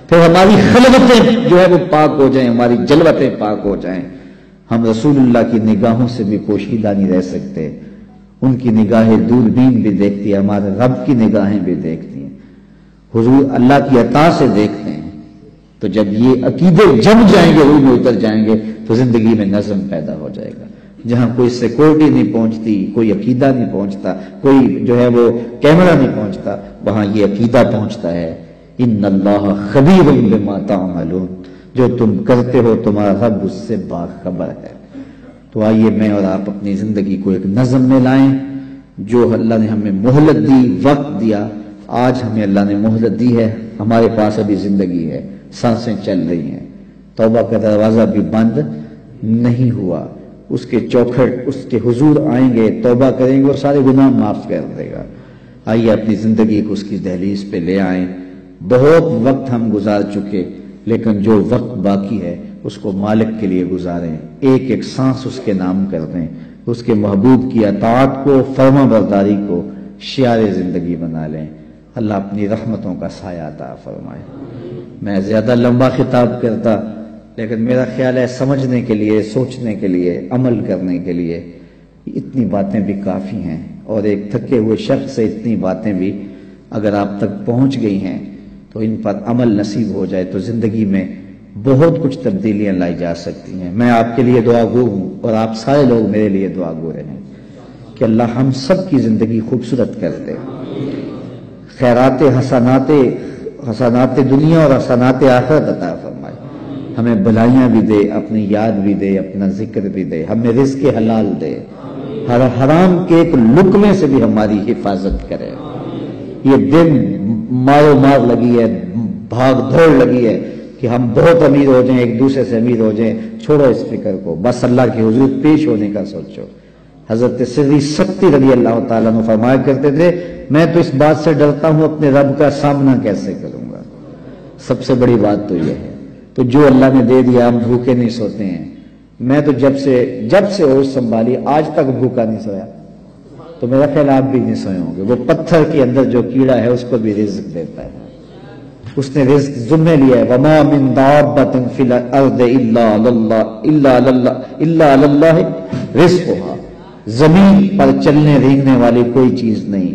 پھر ہماری خلوتیں جو ہے وہ پاک ہو جائیں، ہماری جلوتیں پاک ہو جائیں، ہم رسول اللہ کی نگاہوں سے بھی پوشیدہ نہیں رہ سکتے۔ ان کی نگاہیں دوربین بھی دیکھتی ہے، ہمارے رب کی نگاہیں بھی دیکھتی ہیں، حضور اللہ کی عطا سے دیکھتے ہیں۔ تو جب یہ عقیدے جم جائیں گے، روح میں اتر جائیں گے، تو زندگی میں نظم پیدا ہو جائے گا۔ جہاں کوئی سیکورٹی نہیں پہنچتی، کوئی عقیدہ نہیں پہنچتا، کوئی جو ہے وہ کیمرہ نہیں پہنچتا، وہاں یہ عقیدہ پہنچتا ہے ان اللہ خبیر بما تعملون، جو تم کرتے ہو تمہارا رب اس سے باخبر ہے۔ تو آئیے میں اور آپ اپنی زندگی کو ایک نظم میں لائیں۔ جو اللہ نے ہمیں مہلت دی، وقت دیا، آج ہمیں اللہ نے مہلت دی ہے، ہمارے پاس ابھی زندگی ہے، سانسیں چل رہی ہیں، توبہ کا دروازہ بھی بند نہیں ہوا، اس کے چوکھٹ اس کے حضور آئیں گے، توبہ کریں گے اور سارے گناہ معاف کر دے گا۔ آئیے اپنی زندگی کو اس کی دہلیز پہ لے آئیں۔ بہت وقت ہم گزار چکے، لیکن جو وقت باقی ہے اس کو مالک کے لیے گزاریں، ایک ایک سانس اس کے نام کر دیں، اس کے محبوب کی اطاعت کو، فرما برداری کو شعار زندگی بنا لیں۔ اللہ اپنی رحمتوں کا سایہ عطا فرمائے۔ میں زیادہ لمبا خطاب کرتا، لیکن میرا خیال ہے سمجھنے کے لیے، سوچنے کے لیے، عمل کرنے کے لیے اتنی باتیں بھی کافی ہیں، اور ایک تھکے ہوئے شخص سے اتنی باتیں بھی اگر آپ تک پہنچ گئی ہیں تو ان پر عمل نصیب ہو جائے تو زندگی میں بہت کچھ تبدیلیاں لائی جا سکتی ہیں۔ میں آپ کے لیے دعا گو ہوں، اور آپ سارے لوگ میرے لیے دعا گو رہیں کہ اللہ ہم سب کی زندگی خوبصورت کر دے، خیرات حسنات دنیا اور حسنات آخرت عطا فرمائے، ہمیں بھلائیاں بھی دے، اپنی یاد بھی دے، اپنا ذکر بھی دے، ہمیں رزق حلال دے، ہر حرام کے ایک لقمے سے بھی ہماری حفاظت کرے۔ یہ دن مارو مار لگی ہے، بھاگ دوڑ لگی ہے کہ ہم بہت امیر ہو جائیں، ایک دوسرے سے امیر ہو جائیں، چھوڑو اس فکر کو، بس اللہ کے حضور پیش ہونے کا سوچو۔ حضرت سری سکتی رضی اللہ تعالیٰ عنہ فرمایا کرتے تھے، میں تو اس بات سے ڈرتا ہوں اپنے رب کا سامنا کیسے کروں گا۔ سب سے بڑی بات تو یہ ہے، تو جو اللہ نے دے دیا ہم بھوکے نہیں سوتے ہیں۔ میں تو جب سے ہوش سنبھالی آج تک بھوکا نہیں سویا، تو میرا خیال آپ بھی نہیں سوئے ہوں گے۔ وہ پتھر کے اندر جو کیڑا ہے اس کو بھی رزق دیتا ہے، اس نے رزق ذمہ لیا ہے۔ وما من دابۃ فی الارض الا علی اللہ رزقها، زمین پر چلنے رینگنے والی کوئی چیز نہیں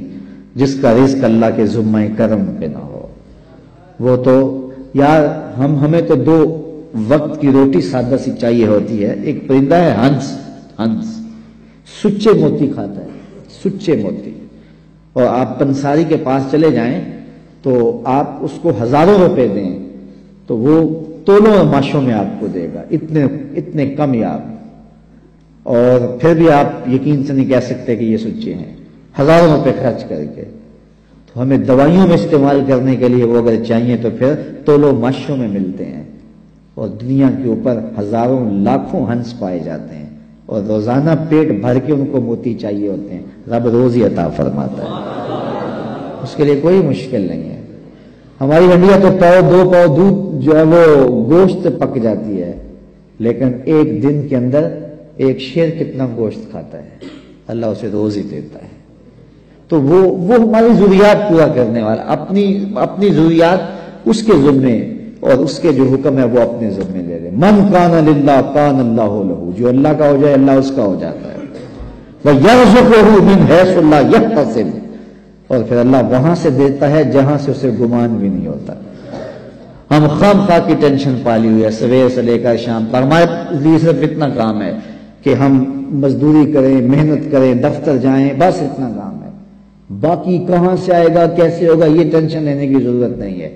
جس کا رزق اللہ کے ذمہ کرم پہ نہ ہو۔ وہ تو یار ہمیں تو وقت کی روٹی سادہ سی چاہیے ہوتی ہے. ایک پرندہ ہے ہنس. ہنس سچے موتی کھاتا ہے, سچے موتی. اور آپ پنساری کے پاس چلے جائیں تو آپ اس کو ہزاروں روپے دیں تو وہ تولوں اور ماشوں میں آپ کو دے گا, اتنے کم یاب. اور پھر بھی آپ یقین سے نہیں کہہ سکتے کہ یہ سچے ہیں, ہزاروں روپے خرچ کر کے. تو ہمیں دوائیوں میں استعمال کرنے کے لیے وہ اگر چاہیے تو پھر تولوں ماشوں میں ملتے ہیں. اور دنیا کے اوپر ہزاروں لاکھوں ہنس پائے جاتے ہیں اور روزانہ پیٹ بھر کے ان کو موتی چاہیے ہوتے ہیں. رب روزی عطا فرماتا ہے, اس کے لیے کوئی مشکل نہیں ہے. ہماری ہنڈیا تو پاؤ 2 پاؤ دودھ جو ہے وہ گوشت پک جاتی ہے, لیکن ایک دن کے اندر ایک شیر کتنا گوشت کھاتا ہے, اللہ اسے روزی دیتا ہے. تو وہ ہماری ضروریات پورا کرنے والا, اپنی ضروریات اس کے ذمے اور اس کے جو حکم ہے وہ اپنے ذمے لے لے. من کان للہ کان اللہ لہ, جو اللہ کا ہو جائے اللہ اس کا ہو جاتا ہے. وَيَرْزُقُهُ مِنْ حَيْثُ لَا يَحْتَسِبُ, اور پھر اللہ وہاں سے دیتا ہے جہاں سے اسے گمان بھی نہیں ہوتا. ہم خام خواہ کی ٹینشن پالی ہوئی ہے سویر سے لے کر شام پر. ہمارے لیے صرف اتنا کام ہے کہ ہم مزدوری کریں, محنت کریں, دفتر جائیں, بس اتنا کام ہے. باقی کہاں سے آئے گا, کیسے ہوگا, یہ ٹینشن لینے کی ضرورت نہیں ہے.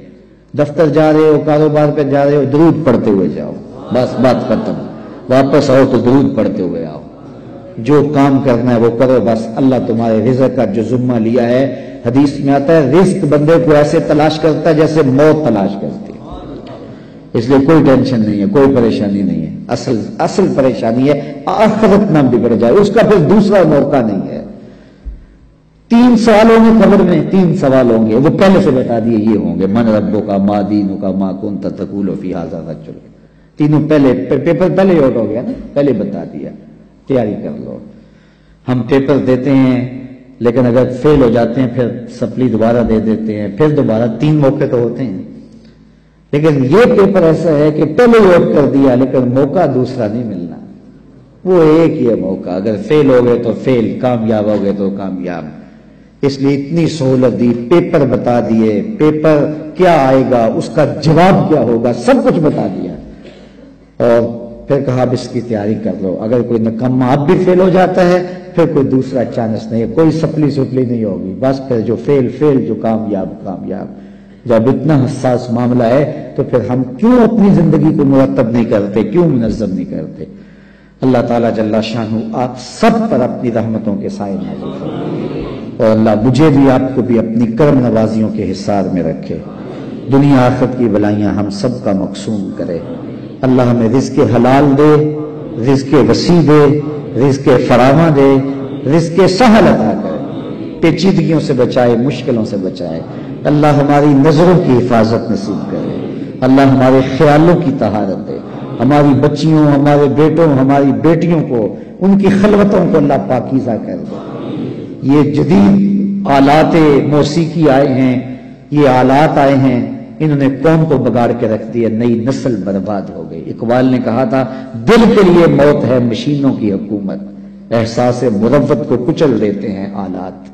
دفتر جا رہے ہو, کاروبار پہ جا رہے ہو, درود پڑھتے ہوئے جاؤ, بس بات ختم. واپس آؤ تو درود پڑھتے ہوئے آؤ. جو کام کرنا ہے وہ کرو, بس اللہ تمہارے رزق کا جو ذمہ لیا ہے. حدیث میں آتا ہے رزق بندے کو ایسے تلاش کرتا ہے جیسے موت تلاش کرتی ہے. اس لیے کوئی ٹینشن نہیں ہے, کوئی پریشانی نہیں ہے. اصل پریشانی ہے آخرت نہ بگڑ جائے, اس کا پھر دوسرا موقع نہیں ہے. 3 سوال ہوں گے قبر میں, 3 سوال ہوں گے, وہ پہلے سے بتا دیے یہ ہوں گے. من ربک ما دینک ما کنت تقول فی ھذا الرجل. تینوں پہلے, پیپر پہلے آؤٹ ہو گیا نا, پہلے بتا دیا, تیاری کر لو. ہم پیپر دیتے ہیں لیکن اگر فیل ہو جاتے ہیں پھر سپلی دوبارہ دے دیتے ہیں, پھر دوبارہ 3 موقع تو ہوتے ہیں. لیکن یہ پیپر ایسا ہے کہ پہلے آؤٹ کر دیا لیکن موقع دوسرا نہیں ملنا, وہ ایک ہی ہے موقع. اگر فیل ہو گئے تو فیل, کامیاب ہو گئے تو کامیاب. اس لیے اتنی سہولت دی, پیپر بتا دیے, پیپر کیا آئے گا, اس کا جواب کیا ہوگا, سب کچھ بتا دیا. اور پھر کہا اب اس کی تیاری کر لو. اگر کوئی نکما اب بھی فیل ہو جاتا ہے پھر کوئی دوسرا چانس نہیں ہے, کوئی سپلی نہیں ہوگی, بس پھر جو فیل جو کامیاب. جب اتنا حساس معاملہ ہے تو پھر ہم کیوں اپنی زندگی کو مرتب نہیں کرتے, کیوں منظم نہیں کرتے. اللہ تعالیٰ جل شانہ آپ سب پر اپنی رحمتوں کے سائے نازل فرمائے, اور اللہ مجھے بھی آپ کو بھی اپنی کرم نوازیوں کے حصار میں رکھے. دنیا آخرت کی بلائیاں ہم سب کا مقسوم کرے. اللہ ہمیں رزق حلال دے, رزق وسیع دے, رزق فراواں دے, رزق سہل عطا کرے, پیچیدگیوں سے بچائے, مشکلوں سے بچائے. اللہ ہماری نظروں کی حفاظت نصیب کرے. اللہ ہمارے خیالوں کی طہارت دے. ہماری بچیوں, ہمارے بیٹوں, ہماری بیٹیوں کو, ان کی خلوتوں کو اللہ پاکیزہ کر دے. یہ جدید آلات موسیقی آئے ہیں, یہ آلات آئے ہیں, انہوں نے قوم کو بگاڑ کے رکھ دیا, نئی نسل برباد ہو گئی. اقبال نے کہا تھا دل کے لیے موت ہے مشینوں کی حکومت, احساس مروت کو کچل دیتے ہیں آلات.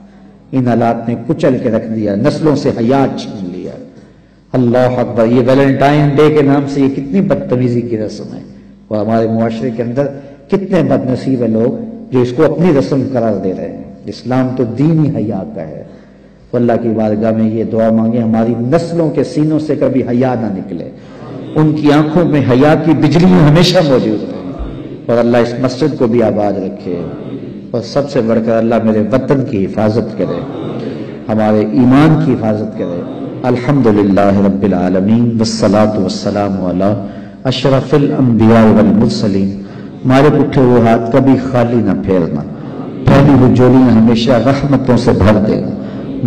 ان آلات نے کچل کے رکھ دیا, نسلوں سے حیات چھین لیا. اللہ اکبر. یہ ویلنٹائن ڈے کے نام سے یہ کتنی بدتمیزی کی رسم ہے, اور ہمارے معاشرے کے اندر کتنے بد نصیب لوگ جو اس کو اپنی رسم قرار دے رہے ہیں. اسلام تو دین ہی حیا کا ہے. تو اللہ کی بارگاہ میں یہ دعا مانگے ہماری نسلوں کے سینوں سے کبھی حیا نہ نکلے, ان کی آنکھوں میں حیا کی بجلیاں ہمیشہ موجود رہیں, اور اللہ اس مسجد کو بھی آباد رکھے. اور سب سے بڑھ کر اللہ میرے وطن کی حفاظت کرے, ہمارے ایمان کی حفاظت کرے. الحمدللہ رب العالمین والصلاة والسلام علی اشرف الانبیاء والمرسلین. ہمارے اٹھے ہوئے ہاتھ کبھی خالی نہ پھیرنا, پھیلی ہوئی جولیاں ہمیشہ رحمتوں سے بھر دینا,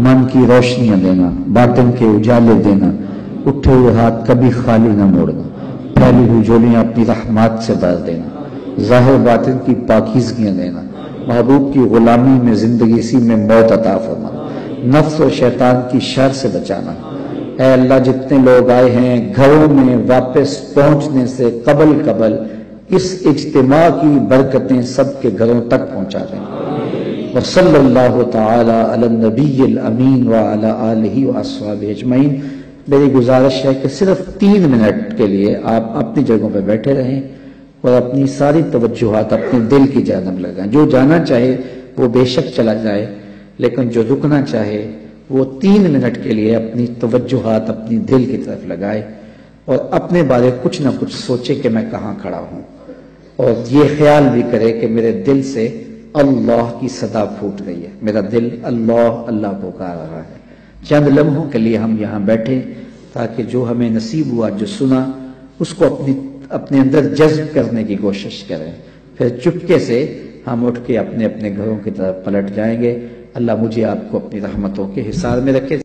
من کی روشنیاں دینا, باطن کے اجالے دینا. اٹھے ہوئے ہاتھ کبھی خالی نہ موڑنا, پھیلی ہوئی جولیاں اپنی رحمات سے بھر دینا, ظاہر باطن کی پاکیزگیاں دینا. محبوب کی غلامی میں زندگی اسی میں موت عطا فرمانا, نفس و شیطان کی شر سے بچانا. اے اللہ جتنے لوگ آئے ہیں گھروں میں واپس پہنچنے سے قبل اس اجتماع کی برکتیں سب کے گھروں تک پہنچا دیں. وصلی اللہ تعالی علی النبی الامین وعلی آلہ واصحابہ اجمعین. میری گزارش ہے کہ صرف 3 منٹ منٹ کے لیے آپ اپنی جگہوں پہ بیٹھے رہیں اور اپنی ساری توجہات اپنے دل کی جانب لگائیں. جو جانا چاہے وہ بے شک چلا جائے، لیکن جو رکنا چاہے وہ 3 منٹ کے لیے اپنی توجہات اپنی دل کی طرف لگائے اور اپنے بارے کچھ نہ کچھ سوچے کہ میں کہاں کھڑا ہوں، اور یہ خیال بھی کرے کہ میرے دل سے اللہ کی صدا پھوٹ رہی ہے، میرا دل اللہ اللہ پکار رہا ہے. چند لمحوں کے لیے ہم یہاں بیٹھے تاکہ جو ہمیں نصیب ہوا، جو سنا، اس کو اپنے اندر جذب کرنے کی کوشش کریں. پھر چپکے سے ہم اٹھ کے اپنے اپنے گھروں کی طرف پلٹ جائیں گے. اللہ مجھے آپ کو اپنی رحمتوں کے حصار میں رکھے.